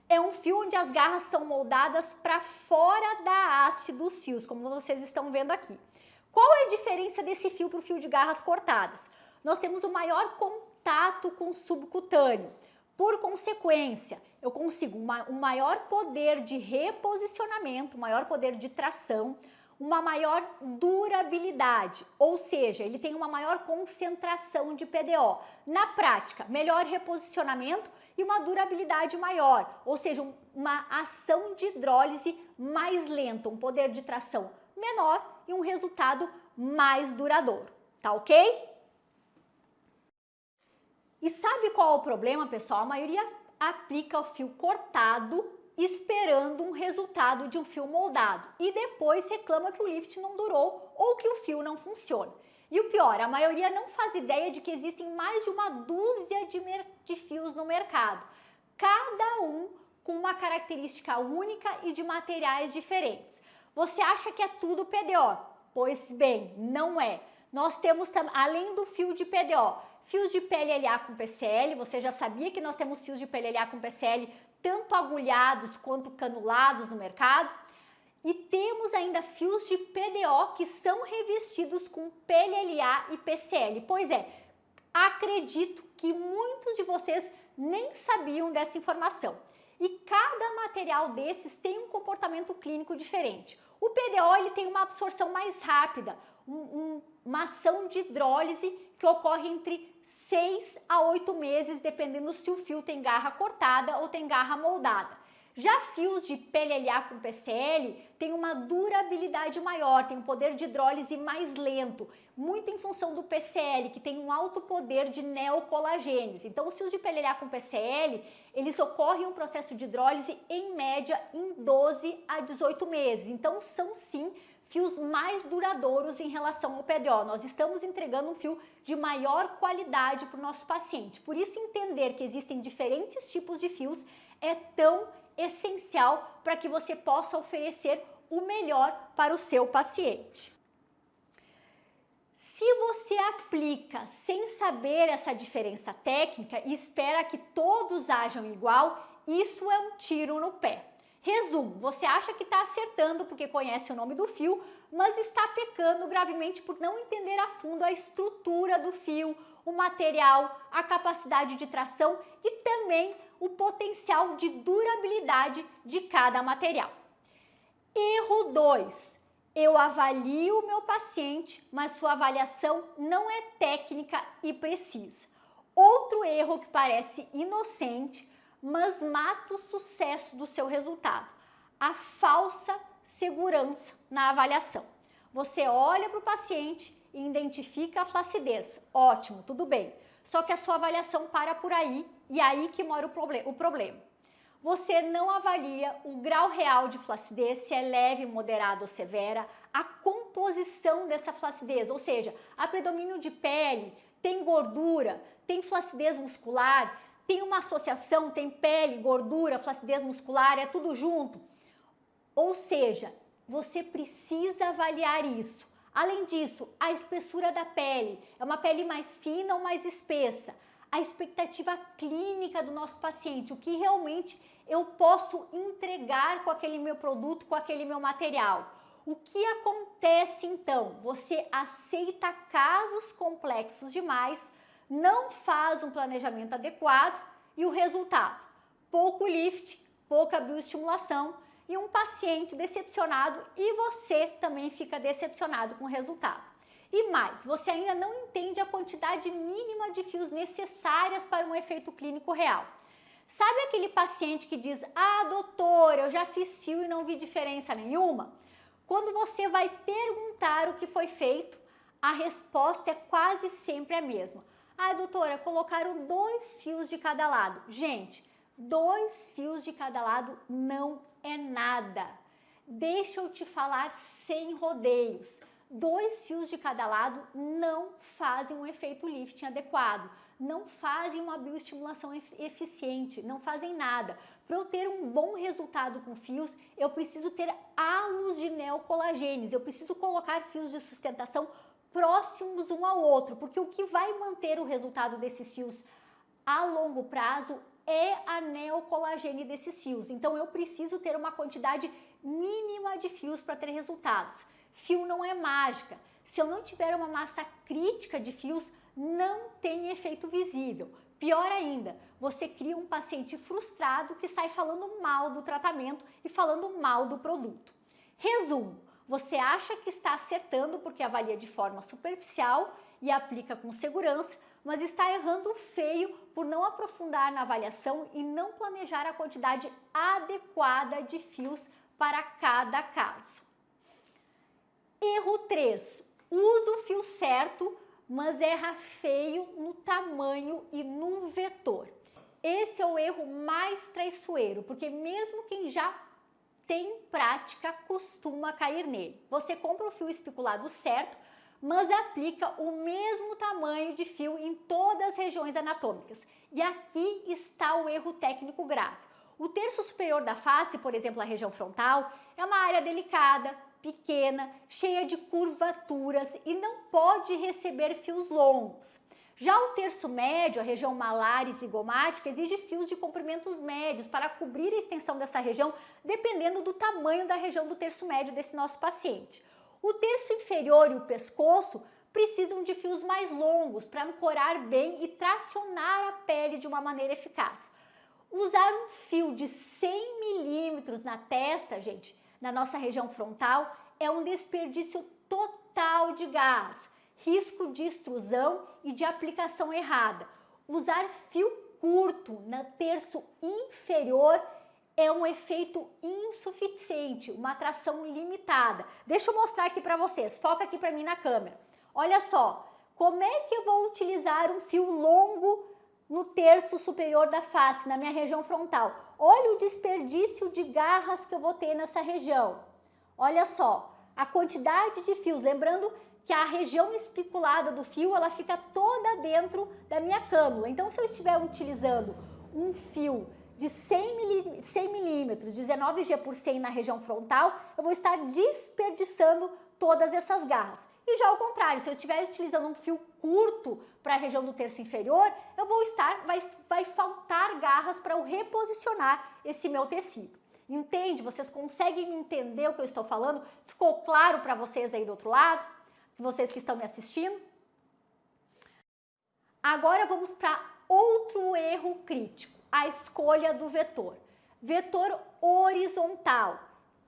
é um fio onde as garras são moldadas para fora da haste dos fios, como vocês estão vendo aqui. Qual é a diferença desse fio para o fio de garras cortadas? Nós temos o maior contato com o subcutâneo. Por consequência, eu consigo um maior poder de reposicionamento, um maior poder de tração, uma maior durabilidade, ou seja, ele tem uma maior concentração de PDO. Na prática, melhor reposicionamento e uma durabilidade maior, ou seja, uma ação de hidrólise mais lenta, um poder de tração menor e um resultado mais duradouro, tá ok? E sabe qual é o problema, pessoal? A maioria aplica o fio cortado esperando um resultado de um fio moldado e depois reclama que o lift não durou ou que o fio não funciona. E o pior, a maioria não faz ideia de que existem mais de uma dúzia de fios no mercado, cada um com uma característica única e de materiais diferentes. Você acha que é tudo PDO? Pois bem, não é. Nós temos, além do fio de PDO, fios de PLLA com PCL. Você já sabia que nós temos fios de PLLA com PCL tanto agulhados quanto canulados no mercado? E temos ainda fios de PDO que são revestidos com PLLA e PCL. Pois é, acredito que muitos de vocês nem sabiam dessa informação. E cada material desses tem um comportamento clínico diferente. O PDO ele tem uma absorção mais rápida, uma ação de hidrólise que ocorre entre 6 a 8 meses, dependendo se o fio tem garra cortada ou tem garra moldada. Já fios de PLLA com PCL tem uma durabilidade maior, tem um poder de hidrólise mais lento, muito em função do PCL, que tem um alto poder de neocolagênese. Então, os fios de PLLA com PCL, eles ocorrem um processo de hidrólise em média em 12 a 18 meses. Então, são sim fios mais duradouros em relação ao PDO. Nós estamos entregando um fio de maior qualidade para o nosso paciente. Por isso, entender que existem diferentes tipos de fios é tão essencial para que você possa oferecer o melhor para o seu paciente. aplica sem saber essa diferença técnica e espera que todos ajam igual, isso é um tiro no pé. Resumo, você acha que está acertando porque conhece o nome do fio, mas está pecando gravemente por não entender a fundo a estrutura do fio, o material, a capacidade de tração e também o potencial de durabilidade de cada material. Erro 2. Eu avalio o meu paciente, mas sua avaliação não é técnica e precisa. Outro erro que parece inocente, mas mata o sucesso do seu resultado. A falsa segurança na avaliação. Você olha para o paciente e identifica a flacidez. Ótimo, tudo bem. Só que a sua avaliação para por aí e aí que mora o problema. Você não avalia o grau real de flacidez, se é leve, moderada ou severa, a composição dessa flacidez, ou seja, há predomínio de pele, tem gordura, tem flacidez muscular, tem uma associação, tem pele, gordura, flacidez muscular, é tudo junto. Ou seja, você precisa avaliar isso. Além disso, a espessura da pele, é uma pele mais fina ou mais espessa? A expectativa clínica do nosso paciente, o que realmente eu posso entregar com aquele meu produto, com aquele meu material. O que acontece então? Você aceita casos complexos demais, não faz um planejamento adequado e o resultado? Pouco lift, pouca bioestimulação e um paciente decepcionado e você também fica decepcionado com o resultado. E mais, você ainda não entende a quantidade mínima de fios necessárias para um efeito clínico real. Sabe aquele paciente que diz, ah, doutor, eu já fiz fio e não vi diferença nenhuma? Quando você vai perguntar o que foi feito, a resposta é quase sempre a mesma. Ah, doutora, colocaram 2 fios de cada lado. Gente, 2 fios de cada lado não é nada. Deixa eu te falar sem rodeios. 2 fios de cada lado não fazem um efeito lifting adequado, não fazem uma bioestimulação eficiente, não fazem nada. Para eu ter um bom resultado com fios, eu preciso ter halos de neocolagênese, eu preciso colocar fios de sustentação próximos um ao outro, porque o que vai manter o resultado desses fios a longo prazo é a neocolagênese desses fios. Então eu preciso ter uma quantidade mínima de fios para ter resultados. Fio não é mágica. Se eu não tiver uma massa crítica de fios, não tem efeito visível. Pior ainda, você cria um paciente frustrado que sai falando mal do tratamento e falando mal do produto. Resumo, você acha que está acertando porque avalia de forma superficial e aplica com segurança, mas está errando feio por não aprofundar na avaliação e não planejar a quantidade adequada de fios para cada caso. Erro 3. Usa o fio certo, mas erra feio no tamanho e no vetor. Esse é o erro mais traiçoeiro, porque mesmo quem já tem prática costuma cair nele. Você compra o fio especulado certo, mas aplica o mesmo tamanho de fio em todas as regiões anatômicas. E aqui está o erro técnico grave. O terço superior da face, por exemplo, a região frontal, é uma área delicada, pequena, cheia de curvaturas e não pode receber fios longos. Já o terço médio, a região malar e zigomática, exige fios de comprimentos médios para cobrir a extensão dessa região, dependendo do tamanho da região do terço médio desse nosso paciente. O terço inferior e o pescoço precisam de fios mais longos para ancorar bem e tracionar a pele de uma maneira eficaz. Usar um fio de 100 milímetros na testa, gente, na nossa região frontal, é um desperdício total de gás, risco de extrusão e de aplicação errada. Usar fio curto no terço inferior é um efeito insuficiente, uma tração limitada. Deixa eu mostrar aqui para vocês, foca aqui para mim na câmera. Olha só, como é que eu vou utilizar um fio longo no terço superior da face, na minha região frontal? Olha o desperdício de garras que eu vou ter nessa região. Olha só, a quantidade de fios, lembrando que a região espiculada do fio, ela fica toda dentro da minha cânula. Então, se eu estiver utilizando um fio de 100 milímetros, 19G por 100 na região frontal, eu vou estar desperdiçando todas essas garras. E já ao contrário, se eu estiver utilizando um fio curto para a região do terço inferior, vai faltar garras para eu reposicionar esse meu tecido. Entende? Vocês conseguem me entender o que eu estou falando? Ficou claro para vocês aí do outro lado? Vocês que estão me assistindo? Agora vamos para outro erro crítico, a escolha do vetor. Vetor horizontal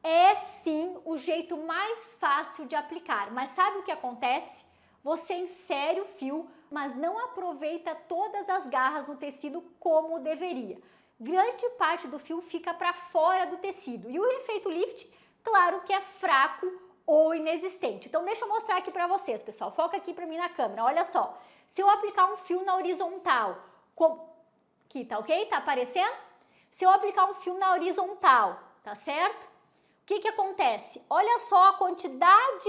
é sim o jeito mais fácil de aplicar, mas sabe o que acontece? Você insere o fio, mas não aproveita todas as garras no tecido como deveria. Grande parte do fio fica para fora do tecido e o efeito lift, claro que é fraco ou inexistente. Então deixa eu mostrar aqui para vocês, pessoal. Foca aqui para mim na câmera, olha só. Se eu aplicar um fio na horizontal, aqui tá ok? Tá aparecendo? Se eu aplicar um fio na horizontal, tá certo? O que acontece? Olha só a quantidade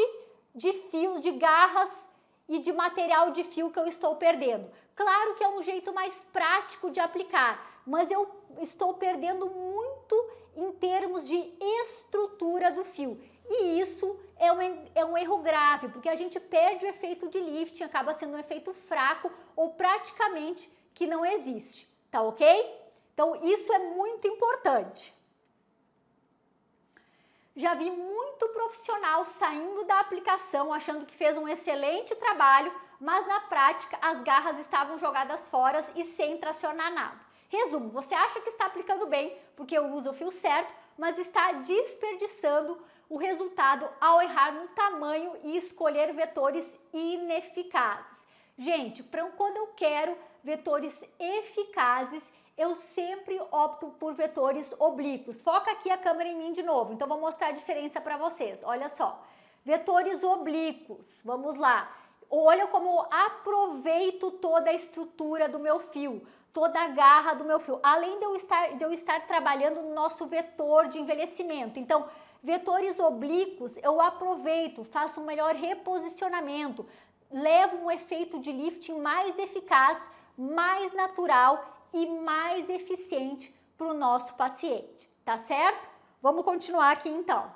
de fios, de garras e de material de fio que eu estou perdendo. Claro que é um jeito mais prático de aplicar, mas eu estou perdendo muito em termos de estrutura do fio. E isso é um erro grave, porque a gente perde o efeito de lifting, acaba sendo um efeito fraco ou praticamente que não existe, tá ok? Então isso é muito importante. Já vi muito profissional saindo da aplicação achando que fez um excelente trabalho, mas na prática as garras estavam jogadas fora e sem tracionar nada. Resumo, você acha que está aplicando bem porque usa o fio certo, mas está desperdiçando o resultado ao errar no tamanho e escolher vetores ineficazes. Gente, quando eu quero vetores eficazes, eu sempre opto por vetores oblíquos. Foca aqui a câmera em mim de novo, então vou mostrar a diferença para vocês. Olha só, vetores oblíquos, vamos lá. Olha como eu aproveito toda a estrutura do meu fio, toda a garra do meu fio, além de eu estar trabalhando no nosso vetor de envelhecimento. Então, vetores oblíquos eu aproveito, faço um melhor reposicionamento, levo um efeito de lifting mais eficaz, mais natural e mais eficiente para o nosso paciente, tá certo? Vamos continuar aqui então.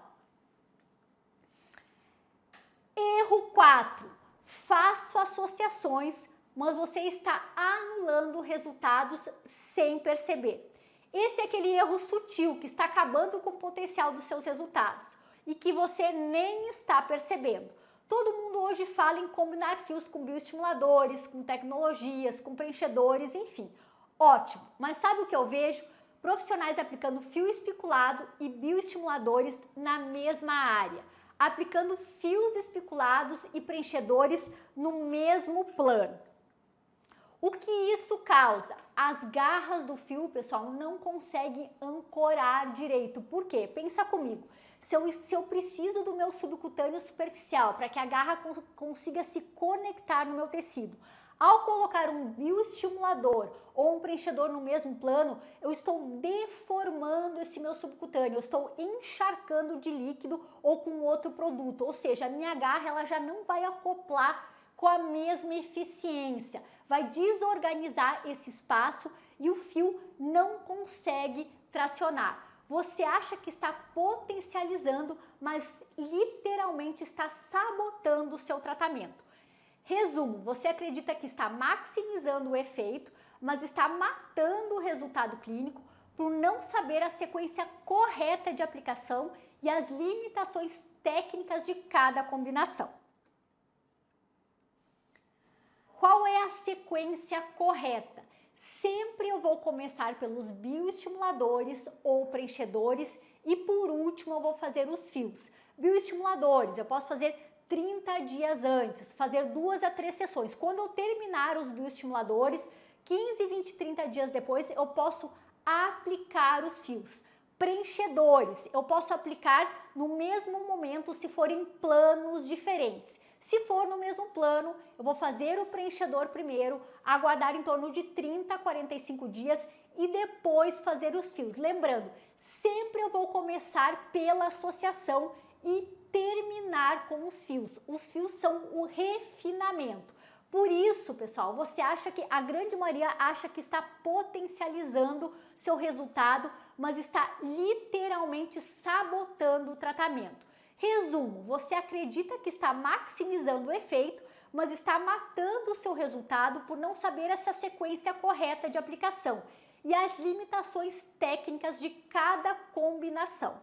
Erro 4. Faço associações, mas você está anulando resultados sem perceber. Esse é aquele erro sutil que está acabando com o potencial dos seus resultados e que você nem está percebendo. Todo mundo hoje fala em combinar fios com bioestimuladores, com tecnologias, com preenchedores, enfim. Ótimo, mas sabe o que eu vejo? Profissionais aplicando fio espiculado e bioestimuladores na mesma área, aplicando fios espiculados e preenchedores no mesmo plano. O que isso causa? As garras do fio, pessoal, não conseguem ancorar direito. Por quê? Pensa comigo. Se eu preciso do meu subcutâneo superficial para que a garra consiga se conectar no meu tecido, ao colocar um bioestimulador ou um preenchedor no mesmo plano, eu estou deformando esse meu subcutâneo, eu estou encharcando de líquido ou com outro produto, ou seja, a minha garra ela já não vai acoplar com a mesma eficiência, vai desorganizar esse espaço e o fio não consegue tracionar. Você acha que está potencializando, mas literalmente está sabotando o seu tratamento. Resumo, você acredita que está maximizando o efeito, mas está matando o resultado clínico por não saber a sequência correta de aplicação e as limitações técnicas de cada combinação. Qual é a sequência correta? Sempre eu vou começar pelos bioestimuladores ou preenchedores e por último eu vou fazer os fios. Bioestimuladores, eu posso fazer 30 dias antes, fazer 2 a 3 sessões. Quando eu terminar os bioestimuladores, 15, 20, 30 dias depois, eu posso aplicar os fios. Preenchedores, eu posso aplicar no mesmo momento se forem planos diferentes. Se for no mesmo plano, eu vou fazer o preenchedor primeiro, aguardar em torno de 30 a 45 dias e depois fazer os fios. Lembrando, sempre eu vou começar pela associação e terminar com os fios. Os fios são o refinamento. Por isso, pessoal, você acha que a grande maioria acha que está potencializando seu resultado, mas está literalmente sabotando o tratamento. Resumo, você acredita que está maximizando o efeito, mas está matando o seu resultado por não saber essa sequência correta de aplicação e as limitações técnicas de cada combinação.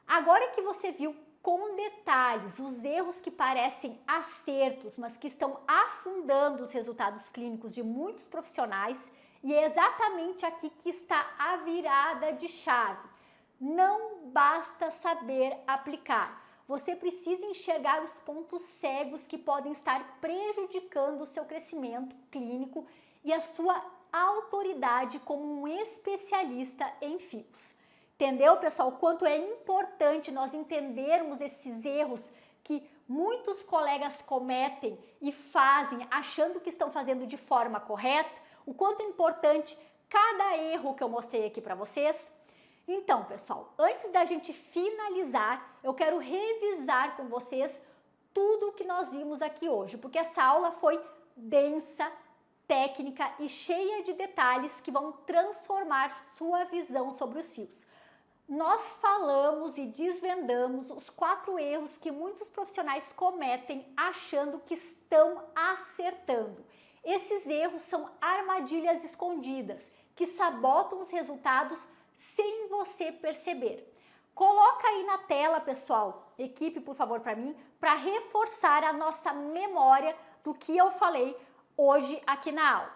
Agora que você viu com detalhes os erros que parecem acertos, mas que estão afundando os resultados clínicos de muitos profissionais, e é exatamente aqui que está a virada de chave. Não basta saber aplicar. Você precisa enxergar os pontos cegos que podem estar prejudicando o seu crescimento clínico e a sua autoridade como um especialista em fios. Entendeu, pessoal? O quanto é importante nós entendermos esses erros que muitos colegas cometem e fazem achando que estão fazendo de forma correta, o quanto é importante cada erro que eu mostrei aqui para vocês. Então, pessoal, antes da gente finalizar, eu quero revisar com vocês tudo o que nós vimos aqui hoje, porque essa aula foi densa, técnica e cheia de detalhes que vão transformar sua visão sobre os fios. Nós falamos e desvendamos os 4 erros que muitos profissionais cometem achando que estão acertando. Esses erros são armadilhas escondidas que sabotam os resultados sem você perceber. Coloca aí na tela, pessoal, equipe, por favor, para mim, para reforçar a nossa memória do que eu falei hoje aqui na aula.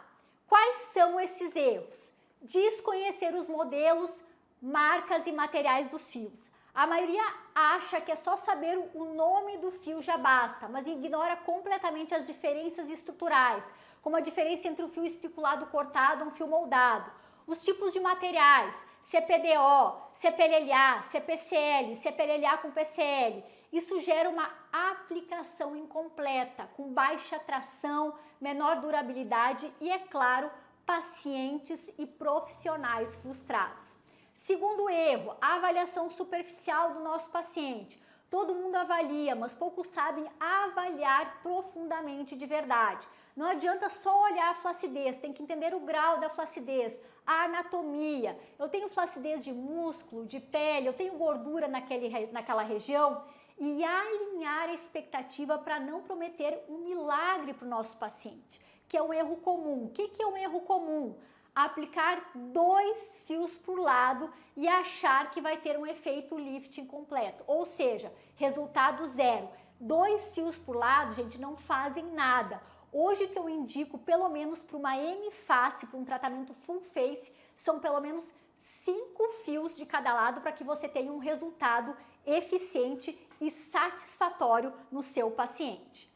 Quais são esses erros? Desconhecer os modelos, marcas e materiais dos fios. A maioria acha que é só saber o nome do fio já basta, mas ignora completamente as diferenças estruturais, como a diferença entre um fio espiculado cortado e um fio moldado, os tipos de materiais, se é PDO, se é PLLA, se é PCL, se é PLLA com PCL. Isso gera uma aplicação incompleta, com baixa tração, menor durabilidade e, é claro, pacientes e profissionais frustrados. Segundo erro, a avaliação superficial do nosso paciente. Todo mundo avalia, mas poucos sabem avaliar profundamente de verdade. Não adianta só olhar a flacidez, tem que entender o grau da flacidez, a anatomia. Eu tenho flacidez de músculo, de pele, eu tenho gordura naquela região, e alinhar a expectativa para não prometer um milagre para o nosso paciente, que é um erro comum. O que é um erro comum? Aplicar 2 fios por lado e achar que vai ter um efeito lifting completo, ou seja, resultado zero. 2 fios por lado, gente, não fazem nada. Hoje que eu indico, pelo menos para uma M-face, para um tratamento full face, são pelo menos 5 fios de cada lado para que você tenha um resultado eficiente e satisfatório no seu paciente.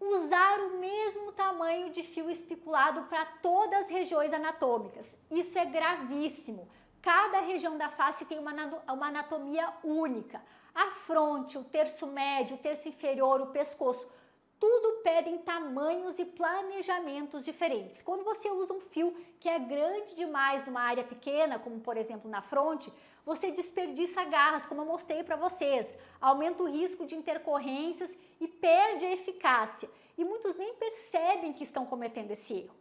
Usar o mesmo tamanho de fio espiculado para todas as regiões anatômicas. Isso é gravíssimo. Cada região da face tem uma anatomia única. A fronte, o terço médio, o terço inferior, o pescoço, tudo pedem tamanhos e planejamentos diferentes. Quando você usa um fio que é grande demais numa área pequena, como por exemplo na fronte, você desperdiça garras, como eu mostrei para vocês, aumenta o risco de intercorrências e perde a eficácia. E muitos nem percebem que estão cometendo esse erro.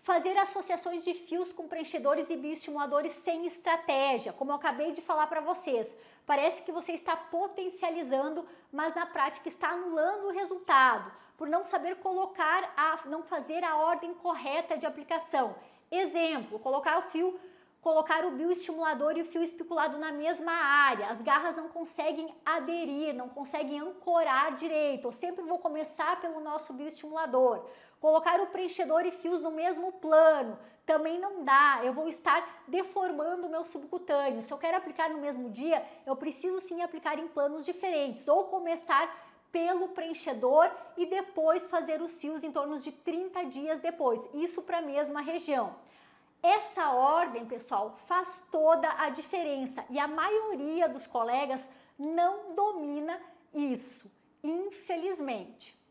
Fazer associações de fios com preenchedores e bioestimuladores sem estratégia, como eu acabei de falar para vocês. Parece que você está potencializando, mas na prática está anulando o resultado, por não saber não fazer a ordem correta de aplicação. Exemplo, colocar o bioestimulador e o fio espiculado na mesma área. As garras não conseguem aderir, não conseguem ancorar direito. Eu sempre vou começar pelo nosso bioestimulador. Colocar o preenchedor e fios no mesmo plano também não dá. Eu vou estar deformando o meu subcutâneo. Se eu quero aplicar no mesmo dia, eu preciso sim aplicar em planos diferentes. Ou começar pelo preenchedor e depois fazer os fios em torno de 30 dias depois. Isso para a mesma região. Essa ordem, pessoal, faz toda a diferença e a maioria dos colegas não domina isso, infelizmente.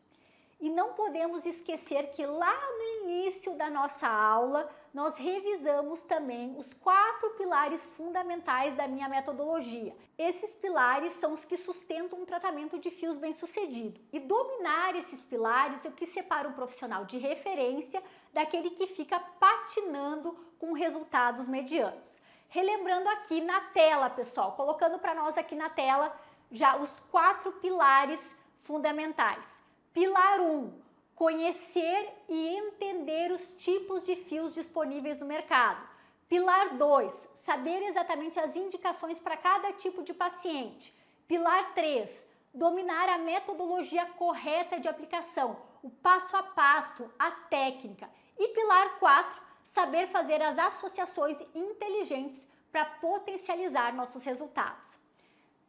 E não podemos esquecer que lá no início da nossa aula, nós revisamos também os 4 pilares fundamentais da minha metodologia. Esses pilares são os que sustentam um tratamento de fios bem-sucedido. E dominar esses pilares é o que separa um profissional de referência daquele que fica patinando com resultados medianos. Relembrando aqui na tela, pessoal, colocando para nós aqui na tela já os 4 pilares fundamentais. Pilar 1, conhecer e entender os tipos de fios disponíveis no mercado. Pilar 2, saber exatamente as indicações para cada tipo de paciente. Pilar 3, dominar a metodologia correta de aplicação, o passo a passo, a técnica. E pilar 4, saber fazer as associações inteligentes para potencializar nossos resultados.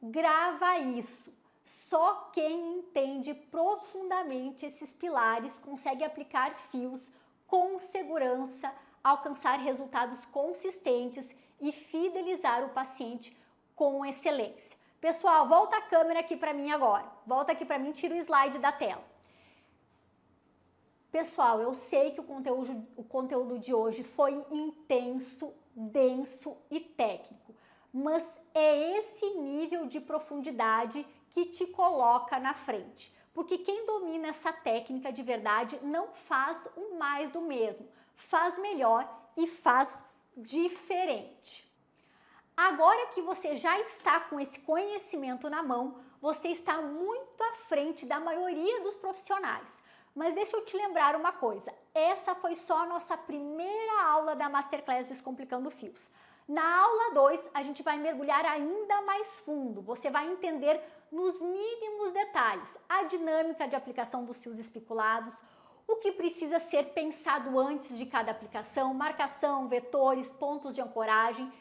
Grava isso. Só quem entende profundamente esses pilares consegue aplicar fios com segurança, alcançar resultados consistentes e fidelizar o paciente com excelência. Pessoal, volta a câmera aqui para mim agora. Volta aqui para mim, tira o slide da tela. Pessoal, eu sei que o conteúdo de hoje foi intenso, denso e técnico, mas é esse nível de profundidade que te coloca na frente. Porque quem domina essa técnica de verdade não faz o mais do mesmo, faz melhor e faz diferente. Agora que você já está com esse conhecimento na mão, você está muito à frente da maioria dos profissionais. Mas deixa eu te lembrar uma coisa, essa foi só a nossa primeira aula da Masterclass Descomplicando Fios. Na aula 2, a gente vai mergulhar ainda mais fundo, você vai entender nos mínimos detalhes a dinâmica de aplicação dos fios espiculados, o que precisa ser pensado antes de cada aplicação, marcação, vetores, pontos de ancoragem,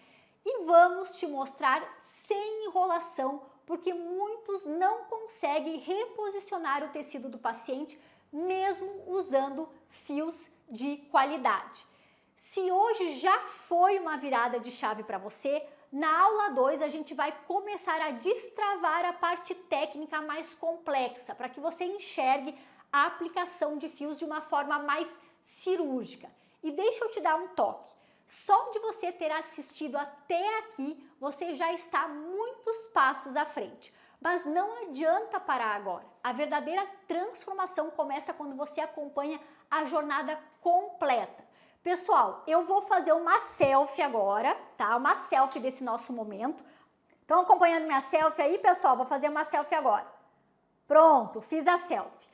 e vamos te mostrar sem enrolação, porque muitos não conseguem reposicionar o tecido do paciente mesmo usando fios de qualidade. Se hoje já foi uma virada de chave para você, na aula 2 a gente vai começar a destravar a parte técnica mais complexa, para que você enxergue a aplicação de fios de uma forma mais cirúrgica. E deixa eu te dar um toque. Só de você ter assistido até aqui, você já está muitos passos à frente. Mas não adianta parar agora. A verdadeira transformação começa quando você acompanha a jornada completa. Pessoal, eu vou fazer uma selfie agora, tá? Uma selfie desse nosso momento. Estão acompanhando minha selfie aí, pessoal? Vou fazer uma selfie agora. Pronto, fiz a selfie.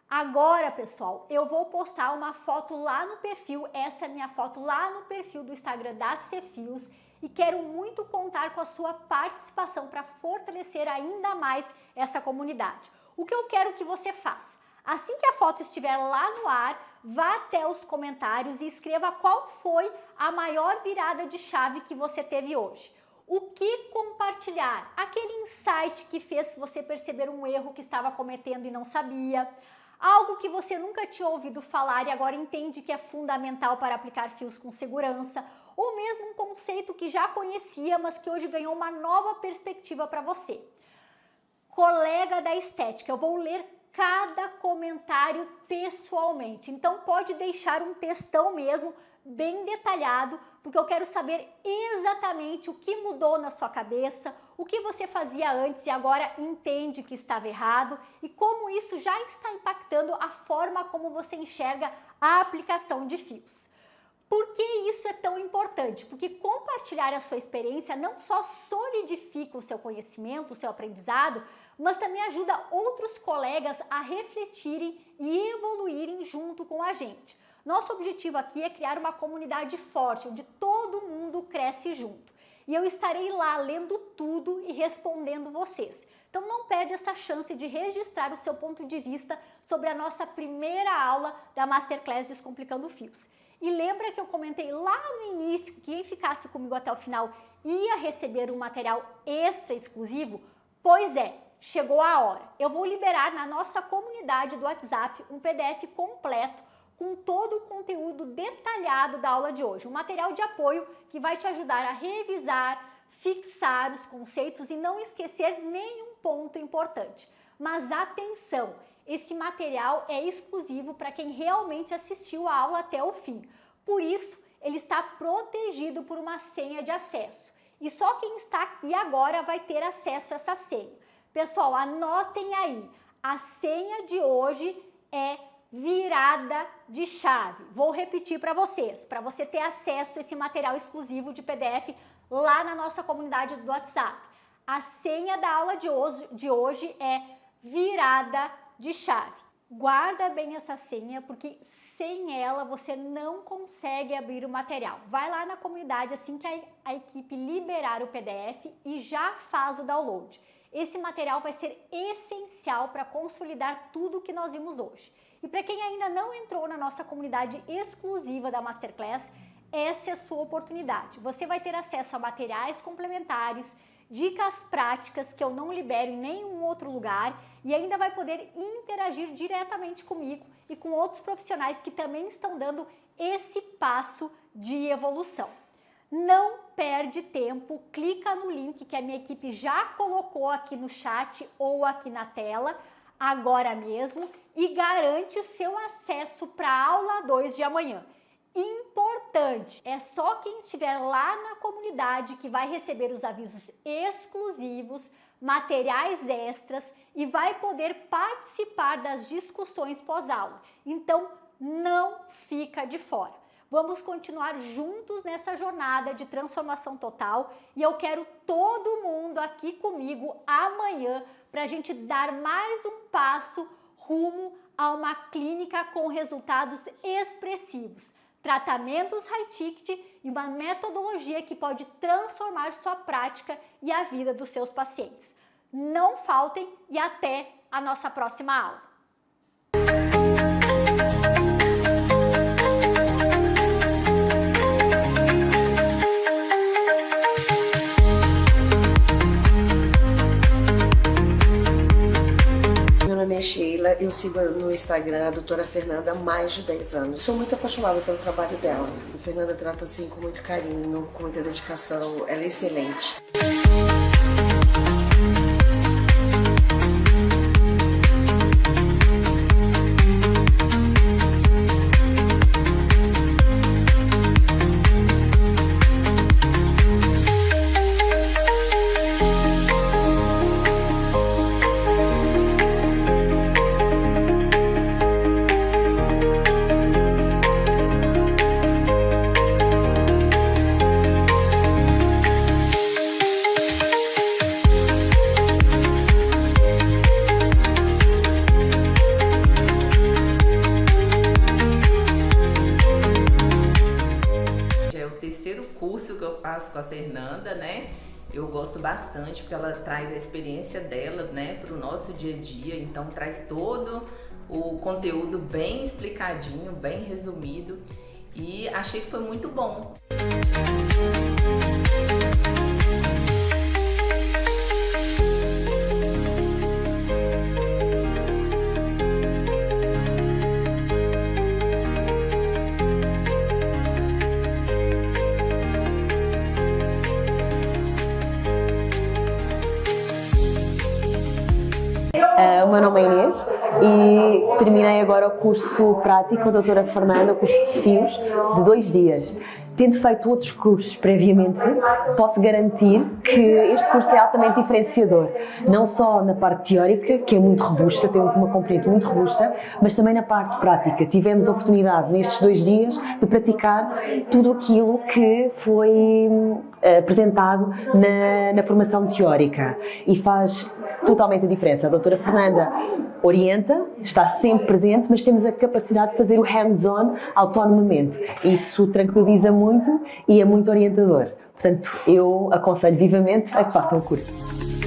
Agora, pessoal, eu vou postar uma foto lá no perfil, essa é a minha foto lá no perfil do Instagram da Cefios, e quero muito contar com a sua participação para fortalecer ainda mais essa comunidade. O que eu quero que você faça? Assim que a foto estiver lá no ar, vá até os comentários e escreva qual foi a maior virada de chave que você teve hoje. O que compartilhar? Aquele insight que fez você perceber um erro que estava cometendo e não sabia. Algo que você nunca tinha ouvido falar e agora entende que é fundamental para aplicar fios com segurança, ou mesmo um conceito que já conhecia, mas que hoje ganhou uma nova perspectiva para você. Colega da estética, eu vou ler cada comentário pessoalmente, então pode deixar um textão mesmo, bem detalhado, porque eu quero saber exatamente o que mudou na sua cabeça, o que você fazia antes e agora entende que estava errado e como isso já está impactando a forma como você enxerga a aplicação de fios. Por que isso é tão importante? Porque compartilhar a sua experiência não só solidifica o seu conhecimento, o seu aprendizado, mas também ajuda outros colegas a refletirem e evoluírem junto com a gente. Nosso objetivo aqui é criar uma comunidade forte, onde todo mundo cresce junto. E eu estarei lá lendo tudo e respondendo vocês. Então não perde essa chance de registrar o seu ponto de vista sobre a nossa primeira aula da Masterclass Descomplicando Fios. E lembra que eu comentei lá no início que quem ficasse comigo até o final ia receber um material extra exclusivo? Pois é, chegou a hora. Eu vou liberar na nossa comunidade do WhatsApp um PDF completo com todo o conteúdo detalhado da aula de hoje, um material de apoio que vai te ajudar a revisar, fixar os conceitos e não esquecer nenhum ponto importante. Mas atenção, esse material é exclusivo para quem realmente assistiu a aula até o fim. Por isso, ele está protegido por uma senha de acesso. E só quem está aqui agora vai ter acesso a essa senha. Pessoal, anotem aí, a senha de hoje é virada de chave. Vou repetir para vocês, para você ter acesso a esse material exclusivo de PDF lá na nossa comunidade do WhatsApp. A senha da aula de hoje é virada de chave. Guarda bem essa senha, porque sem ela você não consegue abrir o material. Vai lá na comunidade assim que a equipe liberar o PDF e já faz o download. Esse material vai ser essencial para consolidar tudo que nós vimos hoje. E para quem ainda não entrou na nossa comunidade exclusiva da Masterclass, essa é a sua oportunidade. Você vai ter acesso a materiais complementares, dicas práticas que eu não libero em nenhum outro lugar e ainda vai poder interagir diretamente comigo e com outros profissionais que também estão dando esse passo de evolução. Não perde tempo, clica no link que a minha equipe já colocou aqui no chat ou aqui na tela agora mesmo e garante o seu acesso para a aula 2 de amanhã. Importante, é só quem estiver lá na comunidade que vai receber os avisos exclusivos, materiais extras e vai poder participar das discussões pós-aula. Então, não fica de fora. Vamos continuar juntos nessa jornada de transformação total e eu quero todo mundo aqui comigo amanhã para a gente dar mais um passo rumo a uma clínica com resultados expressivos. Tratamentos high-ticket e uma metodologia que pode transformar sua prática e a vida dos seus pacientes. Não faltem e até a nossa próxima aula! Sheila, eu sigo no Instagram a doutora Fernanda há mais de 10 anos. Sou muito apaixonada pelo trabalho dela. A Fernanda trata assim com muito carinho, com muita dedicação, ela é excelente. Com a Fernanda, né? Eu gosto bastante porque ela traz a experiência dela, né, para o nosso dia a dia, então traz todo o conteúdo bem explicadinho, bem resumido e achei que foi muito bom. O meu nome é Inês e terminei agora o curso prático com a doutora Fernanda, o curso de fios, de 2 dias. Tendo feito outros cursos previamente, posso garantir que este curso é altamente diferenciador. Não só na parte teórica, que é muito robusta, tem uma componente muito robusta, mas também na parte prática. Tivemos a oportunidade nestes 2 dias de praticar tudo aquilo que foi apresentado na formação teórica e faz totalmente a diferença. A doutora Fernanda orienta, está sempre presente, mas temos a capacidade de fazer o hands-on autonomamente. Isso tranquiliza muito e é muito orientador. Portanto, eu aconselho vivamente a que façam o curso.